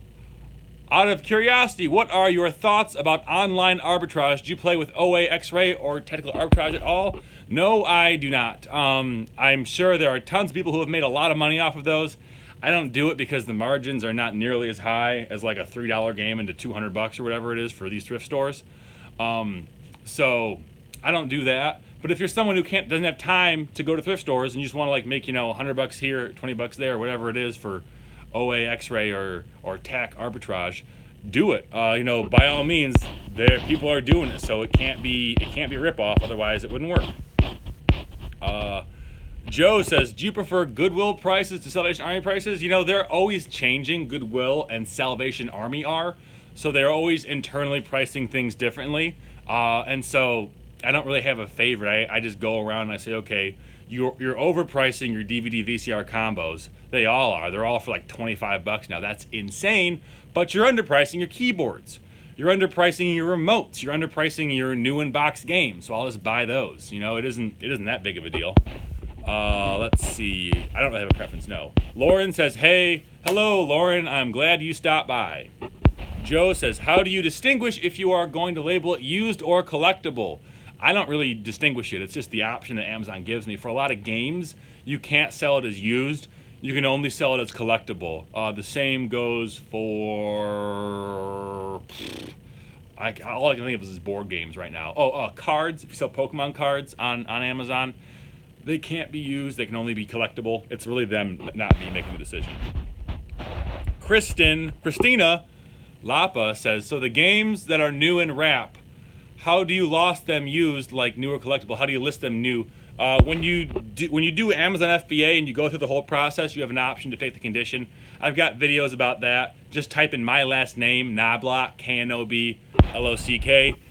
Out of curiosity, what are your thoughts about online arbitrage? Do you play with OA, X-ray, or technical arbitrage at all? No, I do not. I'm sure there are tons of people who have made a lot of money off of those. I don't do it because the margins are not nearly as high as like a $3 game into 200 bucks or whatever it is for these thrift stores. So I don't do that. But if you're someone who doesn't have time to go to thrift stores and you just want to like make, 100 bucks here, 20 bucks there, whatever it is for OA, X-ray, or TAC arbitrage, do it. By all means, people are doing it, so it can't be a rip-off, otherwise it wouldn't work. Joe says, do you prefer Goodwill prices to Salvation Army prices? They're always changing. Goodwill and Salvation Army are. So they're always internally pricing things differently. And so I don't really have a favorite. I just go around and I say, okay, you're overpricing your DVD VCR combos. They all are. They're all for like 25 bucks now. That's insane. But you're underpricing your keyboards. You're underpricing your remotes. You're underpricing your new in-box games. So I'll just buy those. It isn't that big of a deal. Let's see. I don't really have a preference, no. Lauren says, hey, hello, Lauren. I'm glad you stopped by. Joe says, how do you distinguish if you are going to label it used or collectible? I don't really distinguish it. It's just the option that Amazon gives me. For a lot of games, you can't sell it as used. You can only sell it as collectible. The same goes for... all I can think of is board games right now. Cards. If you sell Pokemon cards on Amazon, they can't be used. They can only be collectible. It's really them, not me, making the decision. Christina Lapa says, so the games that are new in wrap, how do you list them used like new or collectible? How do you list them new? When you do Amazon FBA and you go through the whole process, you have an option to take the condition. I've got videos about that. Just type in my last name, Knoblock, Knoblock,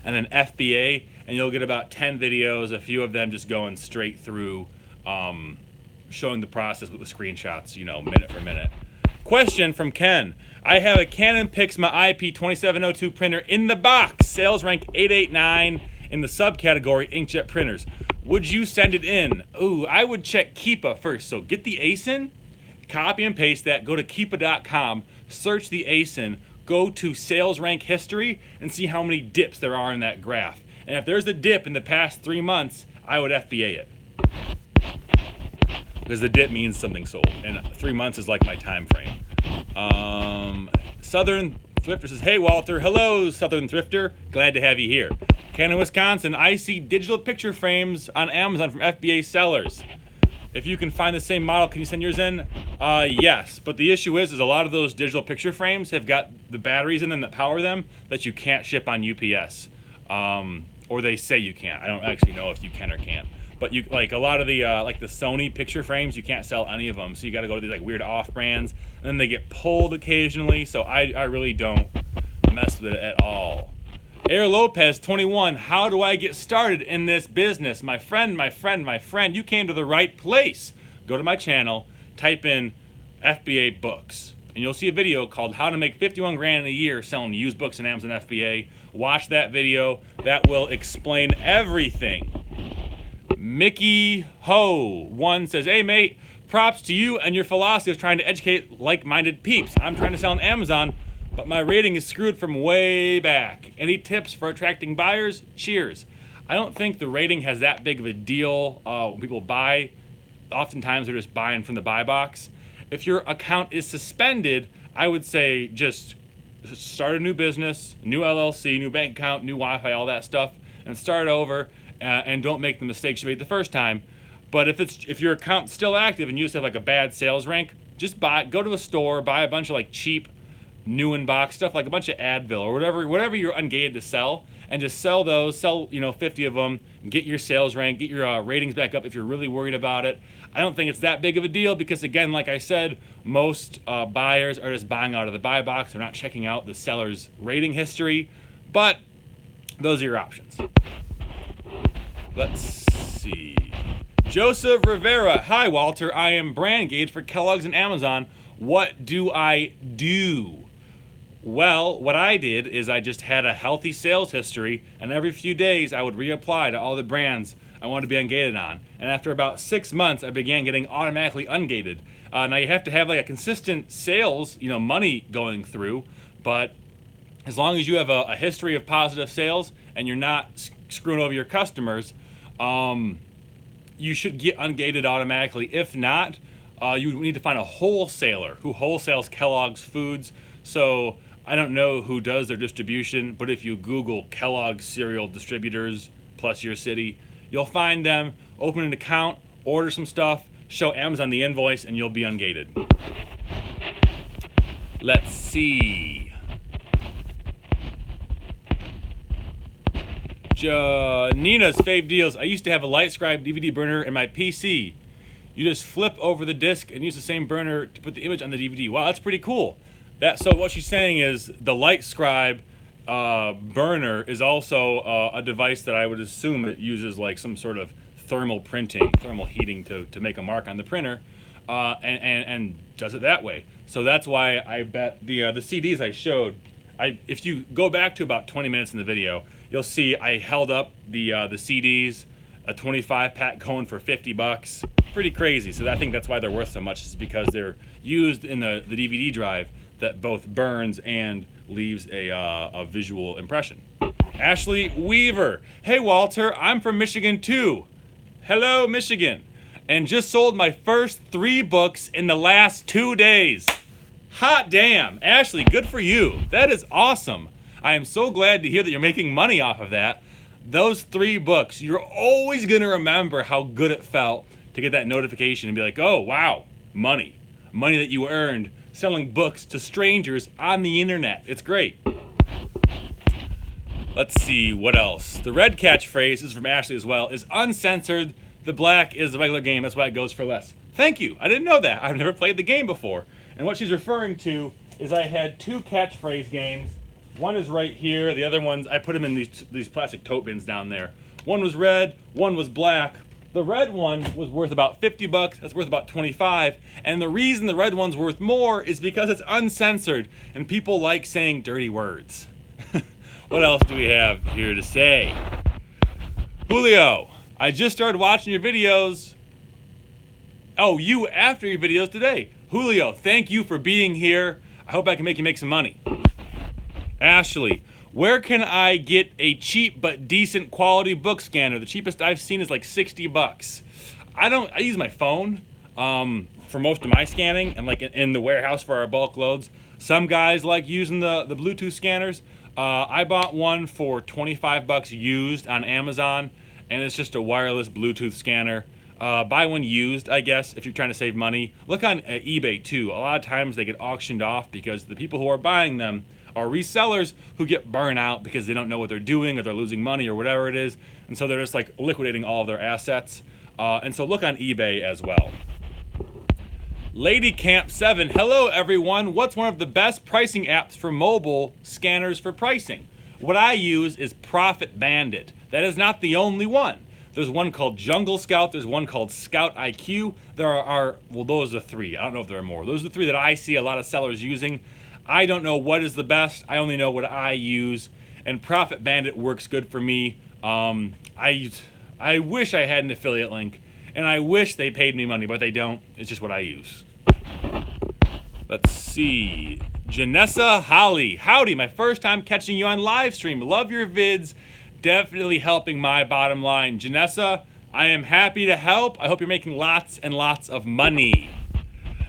and then FBA, and you'll get about 10 videos, a few of them just going straight through, showing the process with the screenshots, minute for minute. Question from Ken. I have a Canon Pixma IP2702 printer in the box, sales rank 889 in the subcategory inkjet printers. Would you send it in? Ooh, I would check Keepa first. So get the ASIN, copy and paste that, go to keepa.com, search the ASIN, go to sales rank history, and see how many dips there are in that graph. And if there's a dip in the past 3 months, I would FBA it. Because the dip means something sold, and 3 months is like my time frame. Southern Thrifter says, hey Walter, hello Southern Thrifter, glad to have you here. Canton, Wisconsin, I see digital picture frames on Amazon from FBA sellers. If you can find the same model, can you send yours in? Yes, but the issue is a lot of those digital picture frames have got the batteries in them that power them that you can't ship on UPS. or they say you can't. I don't actually know if you can or can't. But you like a lot of the like the Sony picture frames, you can't sell any of them. So you got to go to these like weird off brands, and then they get pulled occasionally. So I really don't mess with it at all. Air Lopez 21, how do I get started in this business? My friend, you came to the right place. Go to my channel, type in FBA books, and you'll see a video called how to make 51 grand in a year selling used books in Amazon FBA. Watch that video. That will explain everything. Mickey Ho 1 says, hey mate, props to you and your philosophy of trying to educate like-minded peeps. I'm trying to sell on Amazon, but my rating is screwed from way back. Any tips for attracting buyers? Cheers. I don't think the rating has that big of a deal when people buy. Oftentimes they're just buying from the buy box. If your account is suspended, I would say just start a new business, new LLC, new bank account, new Wi-Fi, all that stuff, and start over, and don't make the mistakes you made the first time. But if your account's still active and you just have like a bad sales rank, just go to a store, buy a bunch of like cheap new in box stuff, like a bunch of Advil or whatever you're ungated to sell, and just sell those, 50 of them, get your sales rank, get your ratings back up if you're really worried about it. I don't think it's that big of a deal because, again, like I said, most buyers are just buying out of the buy box. They're not checking out the seller's rating history, but those are your options. Let's see. Joseph Rivera, hi Walter, I am brand gauge for Kellogg's and Amazon. What do I do? Well, what I did is I just had a healthy sales history, and every few days I would reapply to all the brands I wanted to be ungated on. And after about 6 months, I began getting automatically ungated. Now you have to have like a consistent sales, money going through, but as long as you have a history of positive sales and you're not screwing over your customers, you should get ungated automatically. If not, you need to find a wholesaler who wholesales Kellogg's foods. So I don't know who does their distribution, but if you Google Kellogg's cereal distributors plus your city, you'll find them. Open an account, order some stuff, show Amazon the invoice, and you'll be ungated. Let's see. Nina's fave deals. I used to have a LightScribe DVD burner in my PC. You just flip over the disc and use the same burner to put the image on the DVD. Wow, that's pretty cool. So what she's saying is the LightScribe burner is also a device that I would assume it uses like some sort of thermal heating to make a mark on the printer, and does it that way. So that's why I bet the CDs I showed, if you go back to about 20 minutes in the video, you'll see I held up the CDs, a 25 pack going for $50. Pretty crazy. So I think that's why they're worth so much, is because they're used in the DVD drive that both burns and leaves a visual impression. Ashley Weaver, hey Walter, I'm from Michigan too. Hello Michigan, and just sold my first 3 books in the last 2 days. Hot damn, Ashley, good for you. That is awesome. I am so glad to hear that you're making money off of that. Those 3 books, you're always gonna remember how good it felt to get that notification and be like, oh wow, money that you earned selling books to strangers on the internet. It's great. Let's see, what else? The red catchphrase is from Ashley as well, is uncensored. The black is the regular game, that's why it goes for less. Thank you, I didn't know that. I've never played the game before. And what she's referring to is I had 2 catchphrase games. One is right here, the other ones, I put them in these plastic tote bins down there. One was red, one was black. The red one was worth about $50, that's worth about 25, and the reason the red one's worth more is because it's uncensored, and people like saying dirty words. What else do we have here to say? Julio, I just started watching your videos. Oh, you after your videos today. Julio, thank you for being here. I hope I can make you make some money. Ashley, where can I get a cheap but decent quality book scanner? The cheapest I've seen is like $60. I use my phone for most of my scanning, and like in the warehouse for our bulk loads. Some guys like using the Bluetooth scanners. I bought one for $25 used on Amazon, and it's just a wireless Bluetooth scanner. Buy one used, I guess, if you're trying to save money. Look on eBay too. A lot of times they get auctioned off because the people who are buying them are resellers who get burned out because they don't know what they're doing or they're losing money or whatever it is. And so they're just like liquidating all of their assets. And so look on eBay as well. Lady Camp 7, hello everyone. What's one of the best pricing apps for mobile scanners for pricing? What I use is Profit Bandit. That is not the only one. There's one called Jungle Scout. There's one called Scout IQ. There are, well, those are three. I don't know if there are more. Those are the three that I see a lot of sellers using. I don't know what is the best. I only know what I use. And Profit Bandit works good for me. I wish I had an affiliate link. And I wish they paid me money, but they don't. It's just what I use. Let's see. Janessa Holly. Howdy, my first time catching you on live stream. Love your vids. Definitely helping my bottom line. Janessa, I am happy to help. I hope you're making lots and lots of money.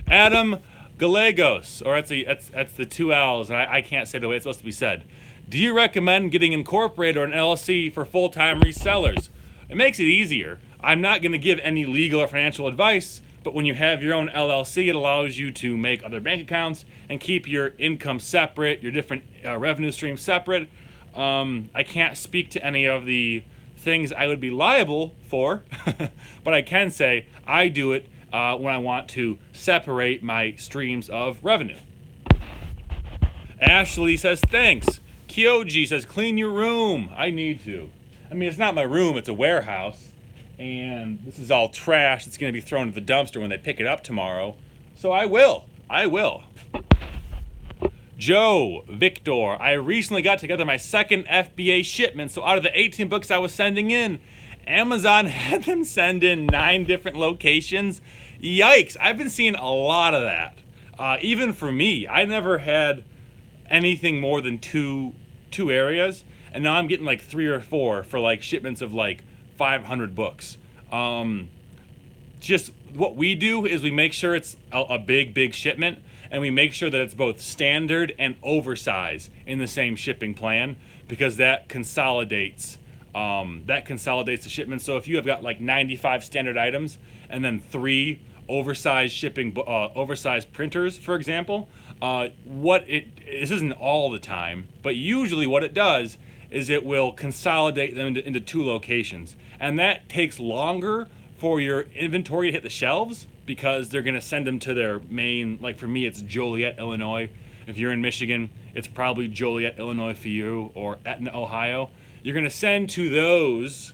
Adam Gallegos, or that's the two L's, and I can't say the way it's supposed to be said. Do you recommend getting incorporated or an LLC for full-time resellers? It makes it easier. I'm not going to give any legal or financial advice, but when you have your own LLC, it allows you to make other bank accounts and keep your income separate, your different revenue streams separate. I can't speak to any of the things I would be liable for, but I can say I do it when I want to separate my streams of revenue. Ashley says, thanks. Kyoji says, clean your room. I need to. I mean, it's not my room, it's a warehouse. And this is all trash. It's going to be thrown to the dumpster when they pick it up tomorrow. So I will. Joe Victor, I recently got together my second FBA shipment. So out of the 18 books I was sending in, Amazon had them send in 9 different locations. Yikes. I've been seeing a lot of that. Even for me, I never had anything more than two areas. And now I'm getting like 3 or 4 for like shipments of like 500 books. Just what we do is we make sure it's a big shipment, and we make sure that it's both standard and oversized in the same shipping plan, because that consolidates the shipment. So if you have got like 95 standard items and then 3 oversized oversized printers, for example, this isn't all the time, but usually what it does is it will consolidate them into 2 locations. And that takes longer for your inventory to hit the shelves, because they're going to send them to their main, like for me, it's Joliet, Illinois. If you're in Michigan, it's probably Joliet, Illinois for you, or Etna, Ohio. You're going to send to those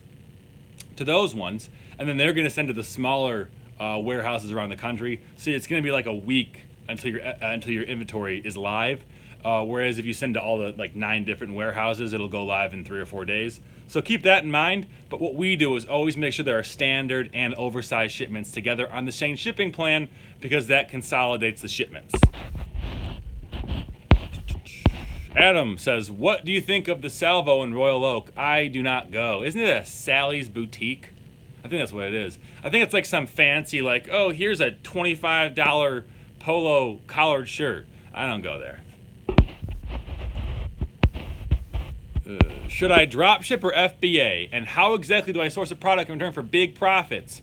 ones, and then they're going to send to the smaller warehouses around the country. So it's going to be like a week until your inventory is live. Whereas if you send to all the like 9 different warehouses, it'll go live in 3 or 4 days. So keep that in mind. But what we do is always make sure there are standard and oversized shipments together on the same shipping plan, because that consolidates the shipments. Adam says, what do you think of the Salvo in Royal Oak? I do not go. Isn't it a Sally's Boutique? I think that's what it is. I think it's like some fancy, like, oh, here's a $25 polo collared shirt. I don't go there. Should I drop ship or FBA? And how exactly do I source a product in return for big profits?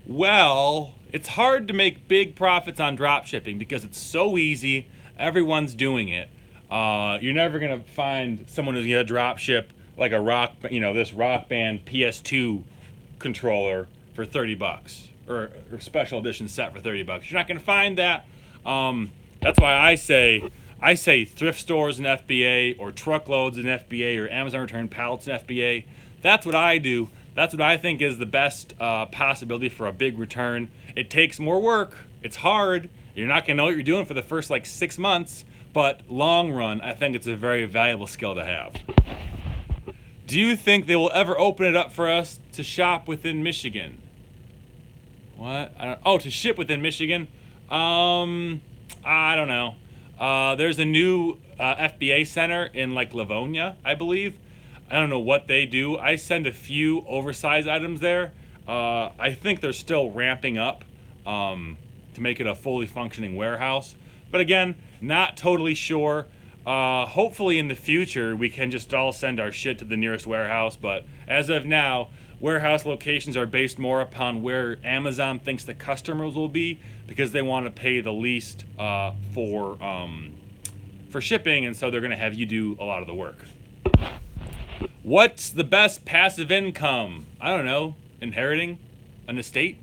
Well, it's hard to make big profits on drop shipping because it's so easy. Everyone's doing it. You're never gonna find someone who's gonna drop ship like a this Rock Band PS2 controller for 30 bucks or special edition set for 30 bucks. You're not gonna find that. That's why I say thrift stores in FBA, or truckloads in FBA, or Amazon return pallets in FBA. That's what I do. That's what I think is the best possibility for a big return. It takes more work. It's hard. You're not gonna know what you're doing for the first like 6 months, but long run, I think it's a very valuable skill to have. Do you think they will ever open it up for us to shop within Michigan? What? To ship within Michigan? I don't know. There's a new FBA center in like Livonia, I believe. I don't know what they do. I send a few oversized items there. I think they're still ramping up to make it a fully functioning warehouse. But again, not totally sure. Hopefully in the future we can just all send our shit to the nearest warehouse. But as of now, warehouse locations are based more upon where Amazon thinks the customers will be, because they want to pay the least for for shipping, and so they're going to have you do a lot of the work. What's the best passive income? I don't know. Inheriting an estate?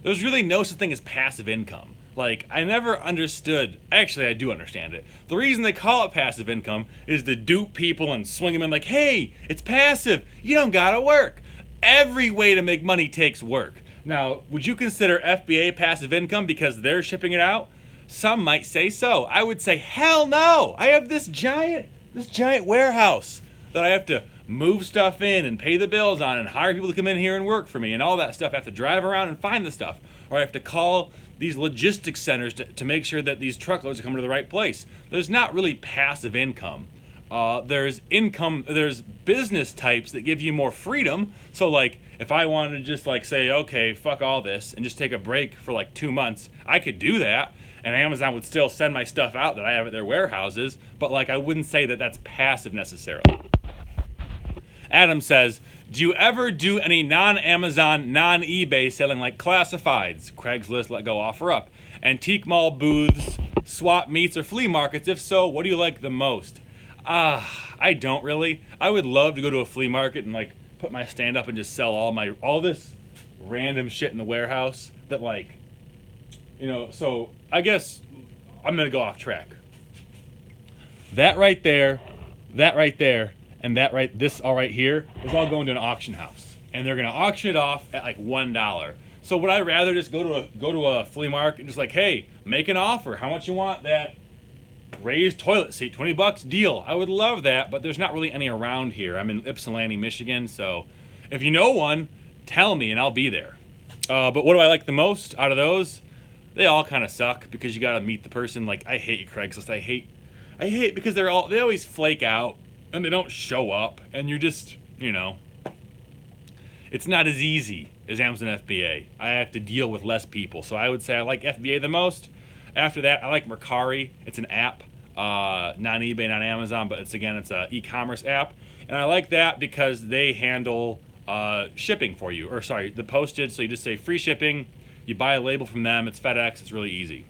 There's really no such thing as passive income. Like, I never understood, actually I do understand it. The reason they call it passive income is to dupe people and swing them in like, hey, it's passive, you don't gotta work. Every way to make money takes work. Now, would you consider FBA passive income because they're shipping it out? Some might say so. I would say, hell no! I have this giant warehouse that I have to move stuff in and pay the bills on and hire people to come in here and work for me and all that stuff. I have to drive around and find the stuff. Or I have to call these logistics centers to make sure that these truckloads are coming to the right place. There's not really passive income. There's business types that give you more freedom. So like, if I wanted to just like say, okay, fuck all this and just take a break for like 2 months, I could do that. And Amazon would still send my stuff out that I have at their warehouses. But like, I wouldn't say that that's passive necessarily. Adam says, do you ever do any non-Amazon, non-eBay selling like classifieds, Craigslist, Let Go, OfferUp, antique mall booths, swap meets, or flea markets? If so, what do you like the most? I don't really. I would love to go to a flea market and like put my stand up and just sell all this random shit in the warehouse that like, you know, so I guess I'm gonna go off track. That right there, and this all right here is all going to an auction house, and they're gonna auction it off at like $1. So would I rather just go to a flea market and just like, hey, make an offer? How much you want that raised toilet seat? $20 deal. I would love that, but there's not really any around here. I'm in Ypsilanti, Michigan, so if you know one, tell me and I'll be there. But what do I like the most out of those? They all kind of suck because you gotta meet the person. Like, I hate Craigslist. I hate because they always flake out and they don't show up, and you're just, you know, it's not as easy as Amazon FBA. I have to deal with less people, so I would say I like FBA the most. After that, I like Mercari. It's an app, not eBay, not Amazon, but it's an e-commerce app, and I like that because they handle shipping for you, or sorry, the postage. So you just say free shipping. You buy a label from them. It's FedEx. It's really easy.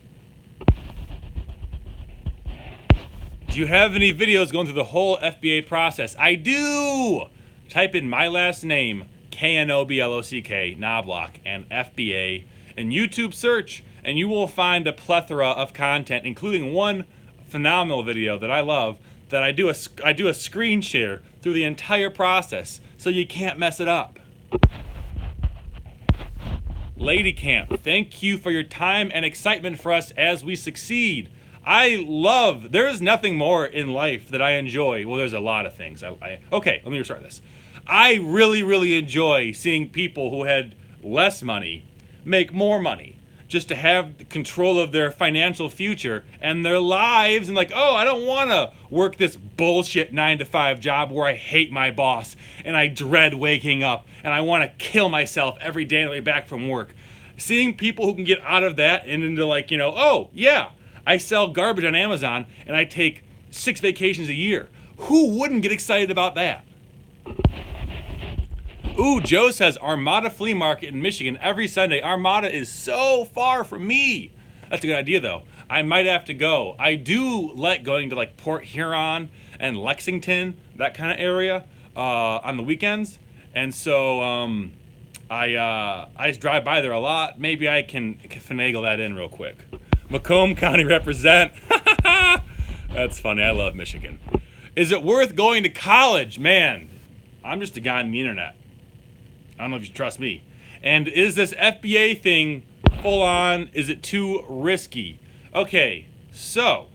Do you have any videos going through the whole FBA process? I do! Type in my last name, Knoblock, Knoblock, and FBA, in YouTube search, and you will find a plethora of content, including one phenomenal video that I love, that I do a screen share through the entire process, so you can't mess it up. Lady Camp, thank you for your time and excitement for us as we succeed. There is nothing more in life that I enjoy. Well, there's a lot of things. Okay, let me restart this. I really, really enjoy seeing people who had less money make more money, just to have control of their financial future and their lives, and like, oh, I don't want to work this bullshit 9-to-5 job where I hate my boss and I dread waking up and I want to kill myself every day on the way back from work. Seeing people who can get out of that and into like, you know, oh yeah, I sell garbage on Amazon and I take 6 vacations a year. Who wouldn't get excited about that? Ooh, Joe says Armada Flea Market in Michigan every Sunday. Armada is so far from me. That's a good idea though. I might have to go. I do like going to like Port Huron and Lexington, that kind of area, on the weekends. And so I just drive by there a lot. Maybe I can finagle that in real quick. Macomb County represent. That's funny. I love Michigan. Is it worth going to college? Man, I'm just a guy on the internet. I don't know if you trust me. And is this FBA thing full on? Is it too risky? Okay, so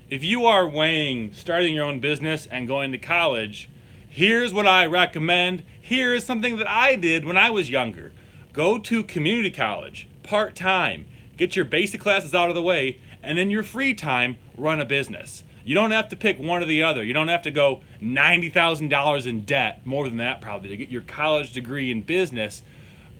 if you are weighing starting your own business and going to college, here's what I recommend. Here is something that I did when I was younger. Go to community college, part-time. Get your basic classes out of the way, and in your free time, run a business. You don't have to pick one or the other. You don't have to go $90,000 in debt, more than that probably, to get your college degree in business.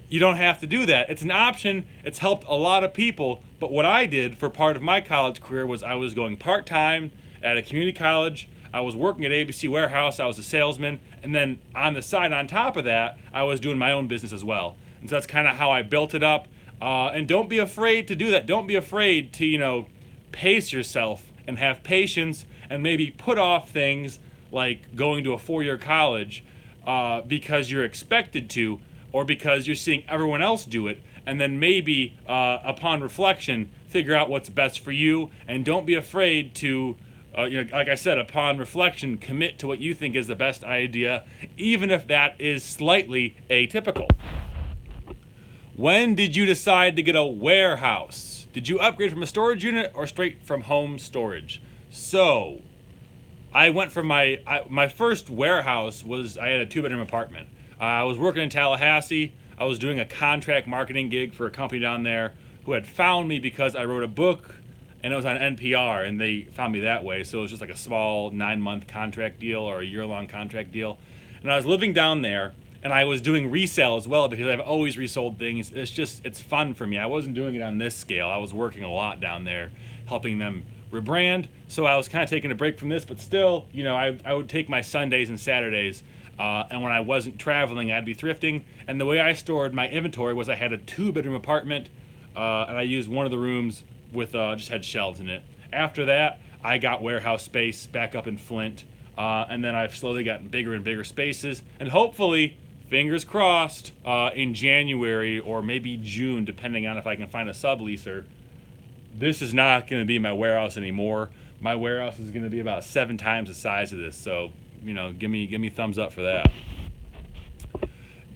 You don't have to do that. It's an option. It's helped a lot of people. But what I did for part of my college career was I was going part-time at a community college. I was working at ABC Warehouse. I was a salesman. And then on the side, on top of that, I was doing my own business as well. And so that's kind of how I built it up. And don't be afraid to do that. Don't be afraid to, pace yourself and have patience and maybe put off things like going to a 4-year college because you're expected to, or because you're seeing everyone else do it, and then maybe upon reflection figure out what's best for you. And don't be afraid to like I said, upon reflection, commit to what you think is the best idea, even if that is slightly atypical. When did you decide to get a warehouse? Did you upgrade from a storage unit or straight from home storage? So, I went from my first warehouse was, I had a 2-bedroom apartment. I was working in Tallahassee. I was doing a contract marketing gig for a company down there who had found me because I wrote a book and it was on NPR, and they found me that way. So it was just like a small 9-month contract deal or a year-long contract deal. And I was living down there, and I was doing resale as well because I've always resold things. It's fun for me. I wasn't doing it on this scale. I was working a lot down there, helping them rebrand. So I was kind of taking a break from this, but still, I would take my Sundays and Saturdays, and when I wasn't traveling, I'd be thrifting. And the way I stored my inventory was I had a 2-bedroom apartment, and I used one of the rooms with just had shelves in it. After that, I got warehouse space back up in Flint, and then I've slowly gotten bigger and bigger spaces, and hopefully, fingers crossed, in January or maybe June, depending on if I can find a subleaser, this is not going to be my warehouse anymore. My warehouse is going to be about 7 times the size of this, so give me thumbs up for that.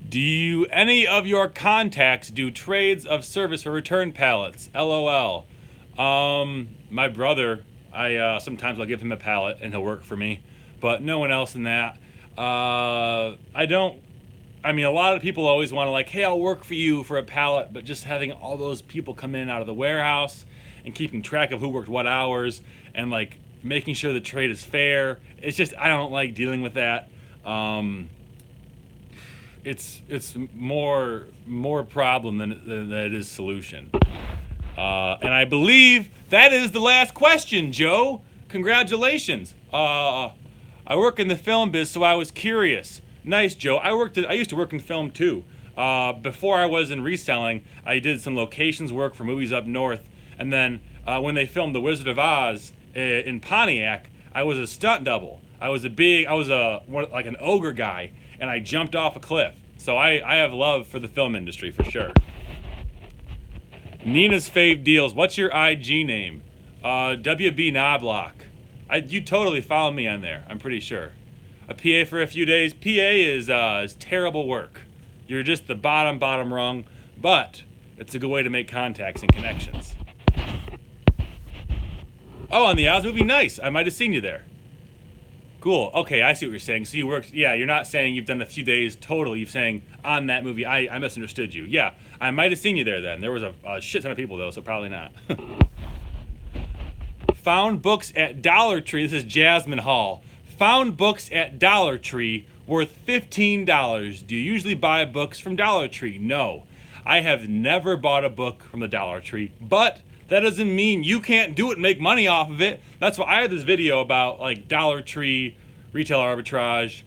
Do any of your contacts do trades of service for return pallets? LOL. My brother, sometimes I'll give him a pallet and he'll work for me, but no one else in that. A lot of people always want to like, hey, I'll work for you for a pallet, but just having all those people come in and out of the warehouse and keeping track of who worked what hours and like making sure the trade is fair. It's just, I don't like dealing with that. It's more problem than it is solution. And I believe that is the last question, Joe. Congratulations. I work in the film biz, so I was curious. Nice, Joe. I used to work in film too. Before I was in reselling, I did some locations work for movies up north. And then when they filmed The Wizard of Oz in Pontiac, I was a stunt double. I was like an ogre guy, and I jumped off a cliff. So I have love for the film industry for sure. Nina's Fave Deals. What's your IG name? WB Knoblock. You totally follow me on there, I'm pretty sure. A PA for a few days. PA is terrible work. You're just the bottom rung, but it's a good way to make contacts and connections. Oh, on the Oz movie? Nice. I might have seen you there. Cool. Okay, I see what you're saying. So you worked, yeah, you're not saying you've done a few days total. You're saying on that movie. I misunderstood you. Yeah, I might have seen you there then. There was a shit ton of people though, so probably not. Found books at Dollar Tree. This is Jasmine Hall. Found books at Dollar Tree worth $15. Do you usually buy books from Dollar Tree? No. I have never bought a book from the Dollar Tree, but that doesn't mean you can't do it and make money off of it. That's why I had this video about like Dollar Tree, retail arbitrage.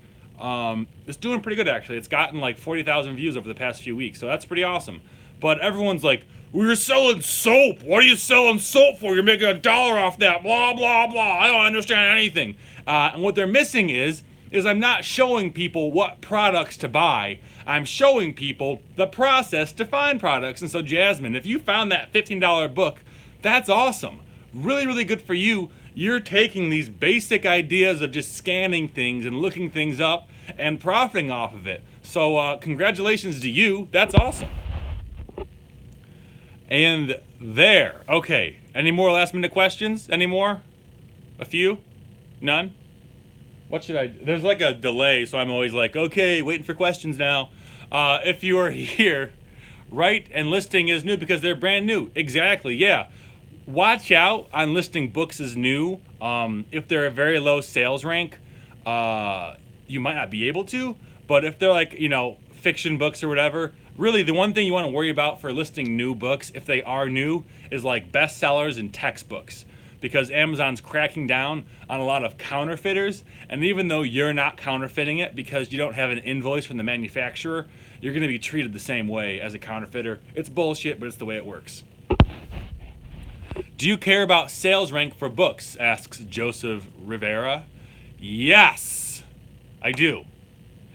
It's doing pretty good actually. It's gotten like 40,000 views over the past few weeks, so that's pretty awesome. But everyone's like, well, you're selling soap. What are you selling soap for? You're making $1 off that. Blah, blah, blah. I don't understand anything. And what they're missing is I'm not showing people what products to buy. I'm showing people the process to find products. And so, Jasmine, if you found that $15 book, that's awesome. Really, really good for you. You're taking these basic ideas of just scanning things and looking things up and profiting off of it. So, congratulations to you. That's awesome. And there. Okay. Any more last minute questions? Any more? A few? None? What should I do? There's like a delay, so I'm always like, okay, waiting for questions now. If you are here, right, and listing is new because they're brand new. Exactly, yeah. Watch out on listing books as new. If they're a very low sales rank, you might not be able to. But if they're like, fiction books or whatever, really the one thing you want to worry about for listing new books, if they are new, is like bestsellers and textbooks. Because Amazon's cracking down on a lot of counterfeiters, and even though you're not counterfeiting it because you don't have an invoice from the manufacturer, you're going to be treated the same way as a counterfeiter. It's bullshit, but it's the way it works. Do you care about sales rank for books? Asks Joseph Rivera. Yes, I do.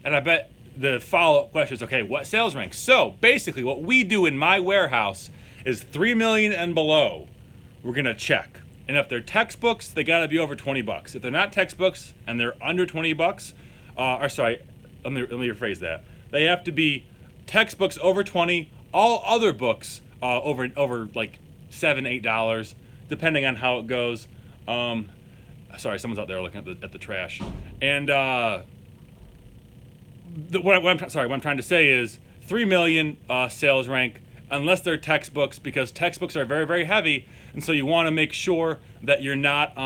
And I bet the follow-up question is, okay, what sales rank? So basically what we do in my warehouse is 3 million and below, we're gonna check. And if they're textbooks, they gotta be over 20 bucks. If they're not textbooks and they're under 20 bucks, or sorry, let me rephrase that. They have to be textbooks over 20, all other books over like $7, $8, depending on how it goes. Sorry, someone's out there looking at the trash. And what I'm trying to say is 3 million sales rank, unless they're textbooks, because textbooks are very, very heavy, and so you want to make sure that you're not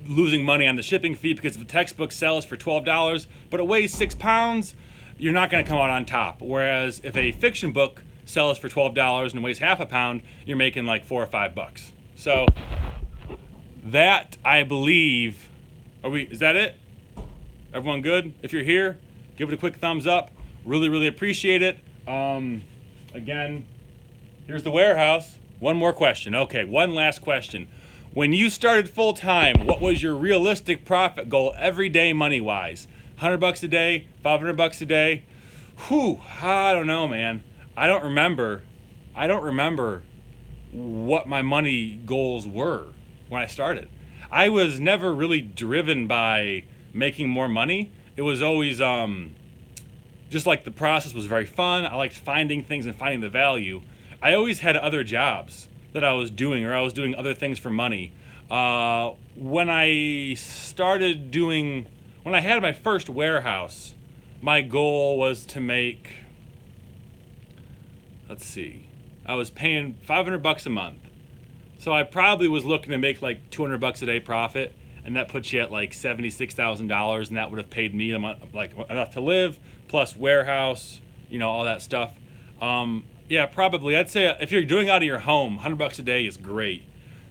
losing money on the shipping fee, because if the textbook sells for $12 but it weighs 6 pounds, you're not going to come out on top. Whereas if a fiction book sells for $12 and weighs half a pound, you're making like $4 or $5. So that, I believe, is that it? Everyone good? If you're here, give it a quick thumbs up. Really, really appreciate it. Again, here's the warehouse. One more question. Okay, one last question. When you started full time, what was your realistic profit goal every day, money-wise? 100 bucks a day, 500 bucks a day? Whew, I don't know, man. I don't remember what my money goals were when I started. I was never really driven by making more money. It was always just like the process was very fun. I liked finding things and finding the value. I always had other jobs that I was doing, or I was doing other things for money. When I had my first warehouse, my goal was to make, let's see, I was paying 500 bucks a month. So I probably was looking to make like 200 bucks a day profit, and that puts you at like $76,000, and that would have paid me like enough to live, plus warehouse, you know, all that stuff. Yeah, probably. I'd say if you're doing out of your home, 100 bucks a day is great.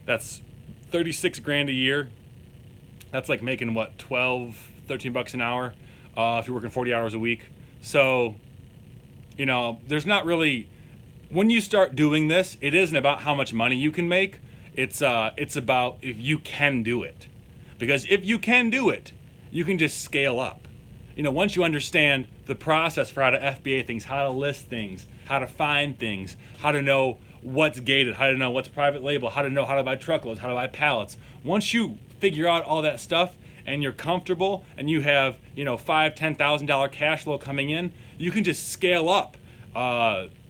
That's 36 grand a year. That's like making what, 12, 13 bucks an hour if you're working 40 hours a week. So, you know, there's not really, when you start doing this, it isn't about how much money you can make. It's about if you can do it. Because if you can do it, you can just scale up. You know, once you understand the process for how to FBA things, how to list things, how to find things, how to know what's gated, how to know what's private label, how to know how to buy truckloads, how to buy pallets. Once you figure out all that stuff and you're comfortable and you have, you know, $5,000, $10,000 cash flow coming in, you can just scale up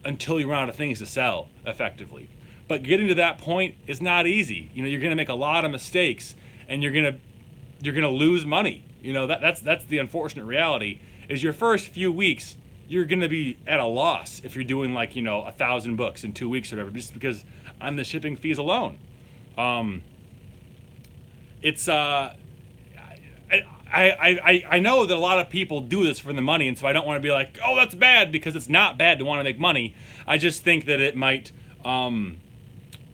until you run out of things to sell effectively. But getting to that point is not easy. You know, you're gonna make a lot of mistakes and you're gonna lose money. You know, that's the unfortunate reality, is your first few weeks, you're gonna be at a loss if you're doing like, you know, 1,000 books in 2 weeks or whatever, just because on the shipping fees alone. It's I know that a lot of people do this for the money, and so I don't want to be like, oh, that's bad, because it's not bad to want to make money. I just think that it might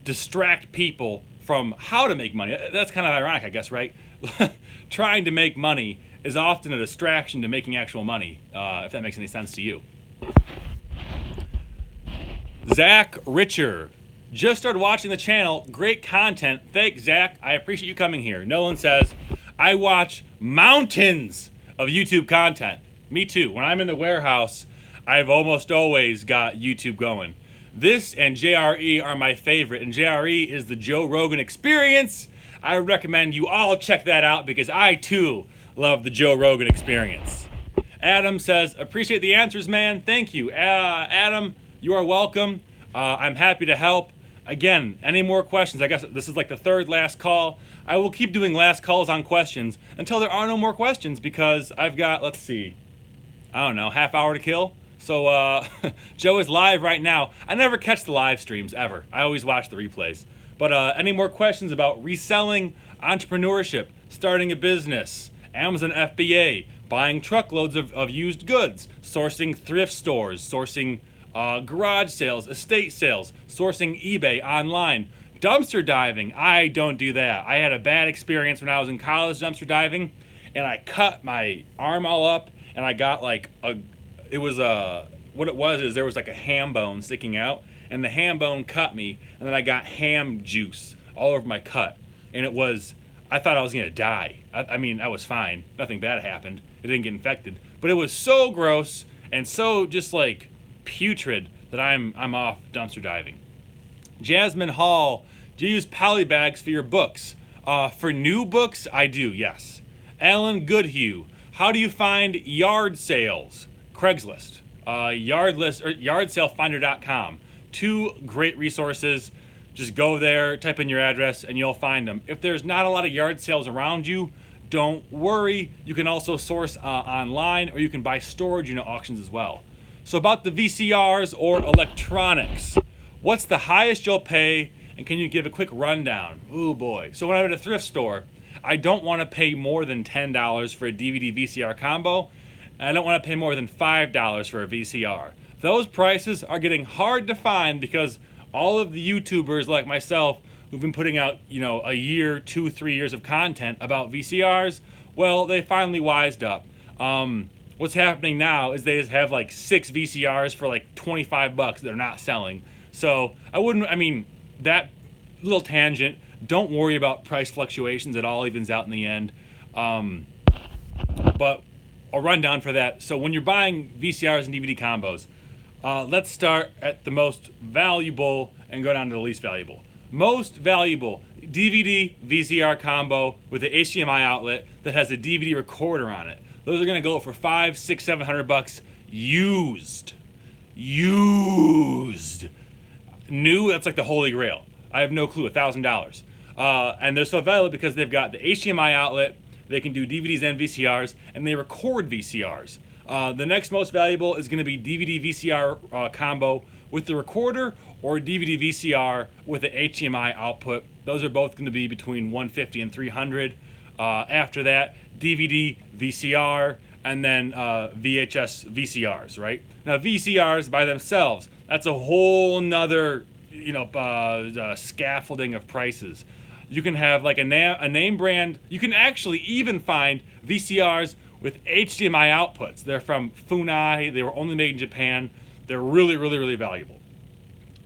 distract people from how to make money. That's kind of ironic, I guess, right? Trying to make money is often a distraction to making actual money, if that makes any sense to you. Zach Richer. Just started watching the channel. Great content. Thanks, Zach. I appreciate you coming here. Nolan says, I watch mountains of YouTube content. Me too. When I'm in the warehouse, I've almost always got YouTube going. This and JRE are my favorite, and JRE is the Joe Rogan Experience. I recommend you all check that out, because I too love the Joe Rogan Experience. Adam says, appreciate the answers, man. Thank you. Adam, you are welcome. I'm happy to help. Again, any more questions? I guess this is like the third last call. I will keep doing last calls on questions until there are no more questions, because I've got, let's see, I don't know, half hour to kill. So Joe is live right now. I never catch the live streams ever. I always watch the replays. But any more questions about reselling, entrepreneurship, starting a business, Amazon FBA, buying truckloads of used goods, sourcing thrift stores, sourcing garage sales, estate sales, sourcing eBay online, dumpster diving? I don't do that. I had a bad experience when I was in college dumpster diving, and I cut my arm all up, and I got like what it was is there was like a ham bone sticking out, and the ham bone cut me, and then I got ham juice all over my cut, and it was, I thought I was gonna die. I mean, I was fine, nothing bad happened, it didn't get infected, but it was so gross and so just like putrid that I'm off dumpster diving. Jasmine Hall, do you use poly bags for your books? For new books, I do, yes. Alan Goodhue, how do you find yard sales? Craigslist, Yardlist, or yardsalefinder.com. 2 great resources. Just go there, type in your address, and you'll find them. If there's not a lot of yard sales around you, don't worry. You can also source online, or you can buy storage unit auctions as well. So about the VCRs or electronics, what's the highest you'll pay, and can you give a quick rundown? Ooh boy. So when I'm at a thrift store, I don't want to pay more than $10 for a DVD VCR combo, and I don't want to pay more than $5 for a VCR. Those prices are getting hard to find because all of the YouTubers like myself who've been putting out, you know, a year, 2, 3 years of content about VCRs, well, they finally wised up. What's happening now is they just have like 6 VCRs for like 25 bucks they're not selling. So I mean, that little tangent, don't worry about price fluctuations, it all evens out in the end. But a rundown for that. So when you're buying VCRs and DVD combos, let's start at the most valuable and go down to the least valuable. Most valuable DVD VCR combo with an HDMI outlet that has a DVD recorder on it. Those are gonna go for $500, $600, $700 used. Used. New, that's like the holy grail. I have no clue, $1,000. And they're so valuable because they've got the HDMI outlet, they can do DVDs and VCRs, and they record VCRs. The next most valuable is gonna be DVD VCR combo with the recorder, or DVD VCR with the HDMI output. Those are both gonna be between $150 and $300. After that, DVD VCR, and then VHS VCRs, right? Now VCRs by themselves, that's a whole nother, you know, scaffolding of prices. You can have like a name brand. You can actually even find VCRs with HDMI outputs. They're from Funai. They were only made in Japan. They're really, really, really valuable.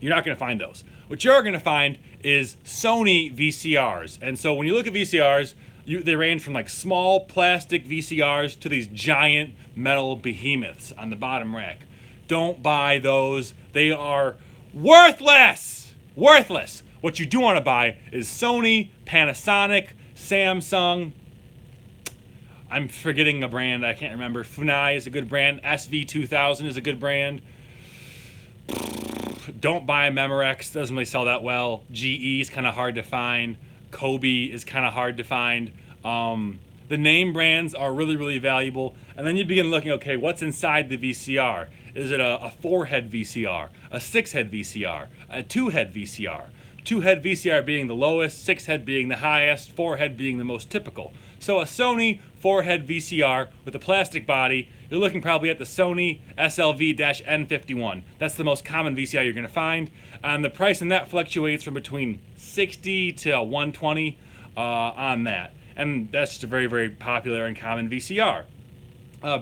You're not going to find those. What you're going to find is Sony VCRs. And so when you look at VCRs, they range from like small plastic VCRs to these giant metal behemoths on the bottom rack. Don't buy those. They are worthless. Worthless. What you do want to buy is Sony, Panasonic, Samsung. I'm forgetting a brand. I can't remember. Funai is a good brand. SV2000 is a good brand. Don't buy Memorex. Doesn't really sell that well. GE is kind of hard to find. Kobe is kind of hard to find. The name brands are really, really valuable. And then you begin looking, okay, what's inside the VCR? Is it a 4-head VCR, a 6-head VCR, a 2-head VCR? 2-head VCR being the lowest, 6-head being the highest, 4-head being the most typical. So a Sony 4-head VCR with a plastic body, you're looking probably at the Sony SLV-N51. That's the most common VCR you're going to find. And the price on that fluctuates from between $60 to $120 on that. And that's just a very, very popular and common VCR.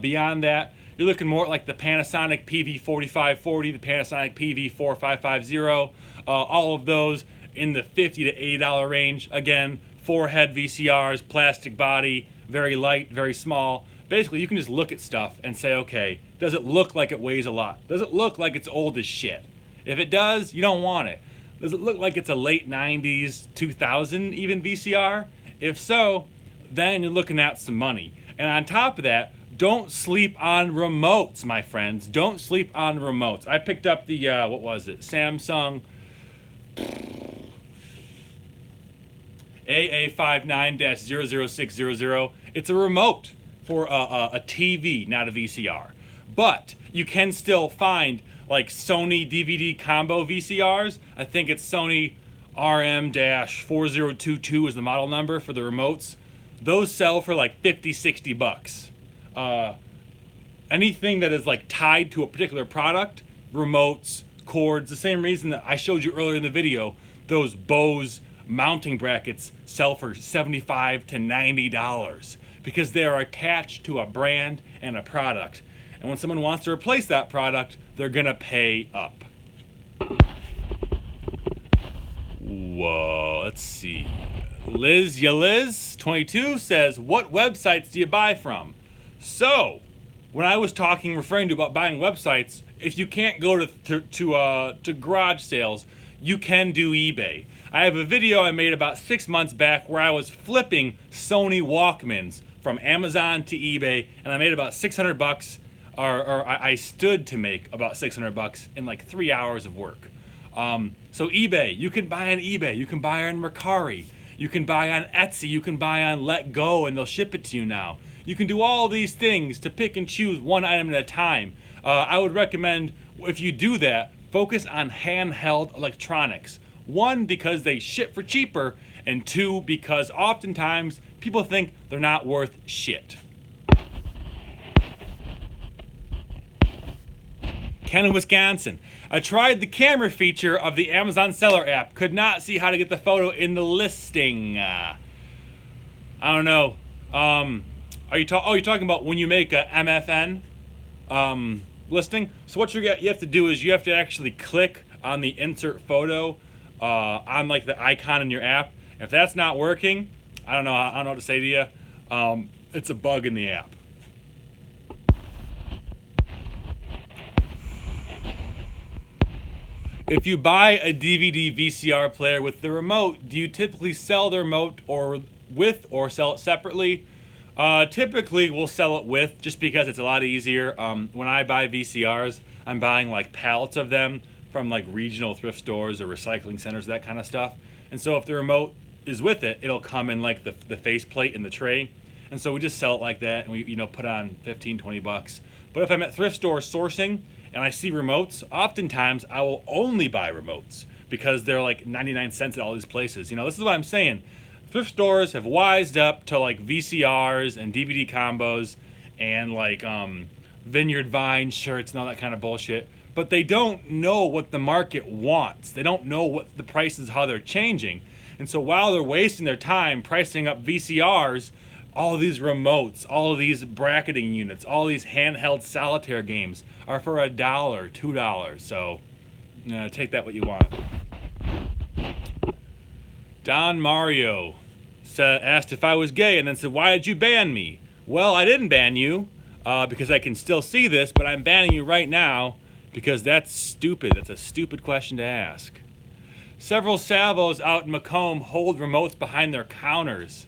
Beyond that, you're looking more like the Panasonic PV4540, the Panasonic PV4550, all of those in the $50 to $80 range. Again, 4-head VCRs, plastic body, very light, very small. Basically, you can just look at stuff and say, okay, does it look like it weighs a lot? Does it look like it's old as shit? If it does, you don't want it. Does it look like it's a late 90s, 2000 even VCR? If so, then you're looking at some money. And on top of that, don't sleep on remotes, my friends. Don't sleep on remotes. I picked up the, what was it? Samsung AA59-00600. It's a remote for a TV, not a VCR. But you can still find like Sony DVD combo VCRs. I think it's Sony RM-4022 is the model number for the remotes. Those sell for like 50, 60 bucks. Anything that is like tied to a particular product, remotes, cords, the same reason that I showed you earlier in the video, those Bose mounting brackets sell for $75 to $90 because they are attached to a brand and a product. And when someone wants to replace that product, they're gonna pay up. let's see. Liz 22 says, what websites do you buy from? So, when I was referring to about buying websites, if you can't go to garage sales, you can do eBay. I have a video I made about 6 months back where I was flipping Sony Walkmans from Amazon to eBay, and I made about 600 bucks, or I stood to make about 600 bucks in like 3 hours of work. So eBay, you can buy on eBay, you can buy on Mercari, you can buy on Etsy, you can buy on Let Go, and they'll ship it to you now. You can do all these things to pick and choose one item at a time. I would recommend, if you do that, focus on handheld electronics. One, because they ship for cheaper, and two, because oftentimes people think they're not worth shit. Ken in Wisconsin. I tried the camera feature of the Amazon Seller app. Could not see how to get the photo in the listing. I don't know. You're talking about when you make a MFN listing? So what you have to do is you have to actually click on the insert photo on like the icon in your app. If that's not working, I don't know what to say to you. It's a bug in the app. If you buy a DVD VCR player with the remote, do you typically sell the remote or sell it separately? Typically we'll sell it with, just because it's a lot easier. When I buy VCRs, I'm buying like pallets of them from like regional thrift stores or recycling centers, that kind of stuff. And so if the remote is with it, it'll come in like the faceplate in the tray. And so we just sell it like that, and we put on 15, 20 bucks. But if I'm at thrift store sourcing and I see remotes, oftentimes I will only buy remotes because they're like 99 cents at all these places. This is what I'm saying. Thrift stores have wised up to like VCRs and DVD combos and like Vineyard Vine shirts and all that kind of bullshit. But they don't know what the market wants. They don't know what the prices, how they're changing. And so while they're wasting their time pricing up VCRs, all these remotes, all of these bracketing units, all these handheld solitaire games are for $1, $2. So, take that what you want. Don Mario asked if I was gay and then said, why did you ban me? Well, I didn't ban you because I can still see this, but I'm banning you right now because that's stupid. That's a stupid question to ask. Several salvos out in Macomb hold remotes behind their counters.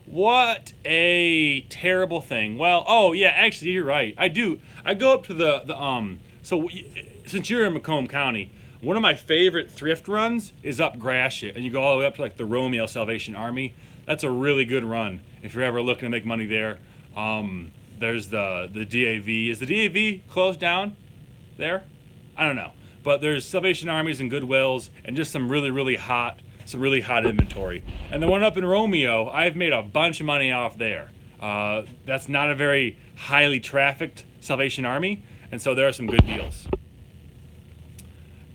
What a terrible thing. Well, oh yeah, actually you're right. I do. I go up to so since you're in Macomb County, one of my favorite thrift runs is up Gratiot, and you go all the way up to like the Romeo Salvation Army. That's a really good run if you're ever looking to make money there. There's the DAV. Is the DAV closed down there? I don't know. But there's Salvation Armies and Goodwills and just some really hot inventory. And the one up in Romeo, I've made a bunch of money off there. That's not a very highly trafficked Salvation Army, and so there are some good deals.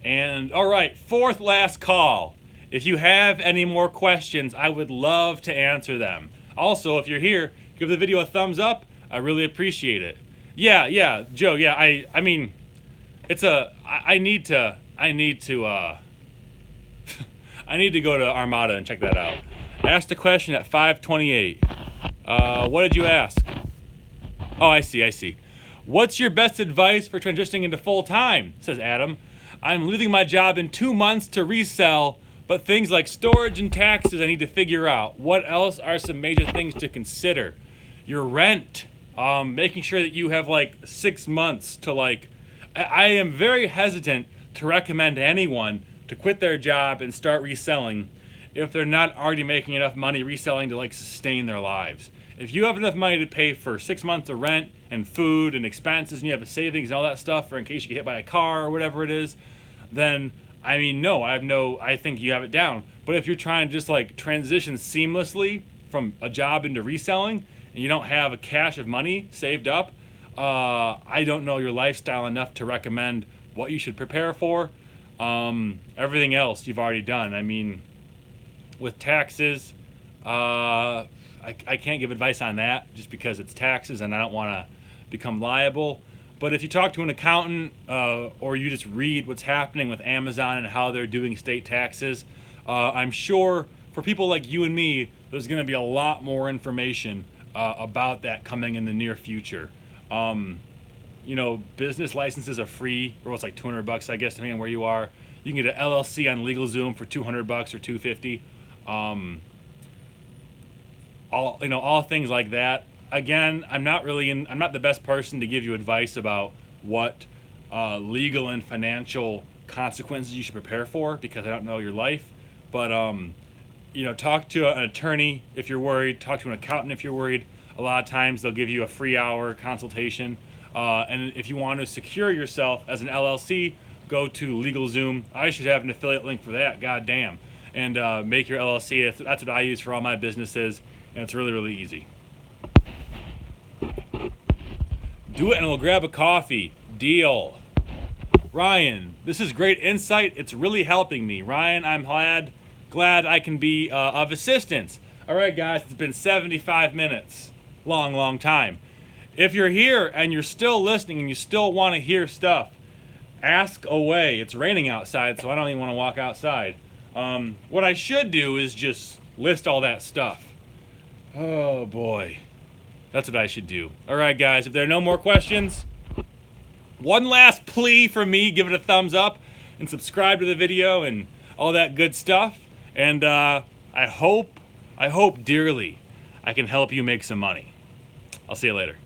And all right, fourth last call. If you have any more questions, I would love to answer them. Also, if you're here, give the video a thumbs up. I really appreciate it. Yeah, Joe. Yeah, I mean, I need to I need to go to Armada and check that out. I asked a question at 5:28. What did you ask? Oh, I see. What's your best advice for transitioning into full time? Says Adam. I'm leaving my job in 2 months to resell, but things like storage and taxes I need to figure out. What else are some major things to consider? Your rent, making sure that you have like 6 months to like. I am very hesitant to recommend anyone to quit their job and start reselling if they're not already making enough money reselling to like sustain their lives. If you have enough money to pay for 6 months of rent and food and expenses and you have a savings and all that stuff, or in case you get hit by a car or whatever it is, then I mean, I think you have it down. But if you're trying to just like transition seamlessly from a job into reselling and you don't have a cache of money saved up, I don't know your lifestyle enough to recommend what you should prepare for. Everything else you've already done. I mean, with taxes, I can't give advice on that just because it's taxes and I don't want to become liable. But if you talk to an accountant or you just read what's happening with Amazon and how they're doing state taxes, I'm sure for people like you and me, there's going to be a lot more information about that coming in the near future. You know, business licenses are free, or it's like $200, I guess, depending on where you are. You can get an LLC on LegalZoom for $200 or $250. All things like that. Again, I'm not the best person to give you advice about what legal and financial consequences you should prepare for, because I don't know your life. But you know, talk to an attorney if you're worried. Talk to an accountant if you're worried. A lot of times they'll give you a free hour consultation. And if you want to secure yourself as an LLC, go to LegalZoom. I should have an affiliate link for that, goddamn. And make your LLC. That's what I use for all my businesses, and it's really, really easy. Do it and we'll grab a coffee. Deal. Ryan, this is great insight. It's really helping me. Ryan, I'm glad I can be of assistance. All right, guys, it's been 75 minutes. Long time. If you're here and you're still listening and you still want to hear stuff, ask away. It's raining outside, so I don't even want to walk outside. What I should do is just list all that stuff. Oh, boy. That's what I should do. All right, guys, if there are no more questions, one last plea from me, give it a thumbs up and subscribe to the video and all that good stuff. And I hope dearly I can help you make some money. I'll see you later.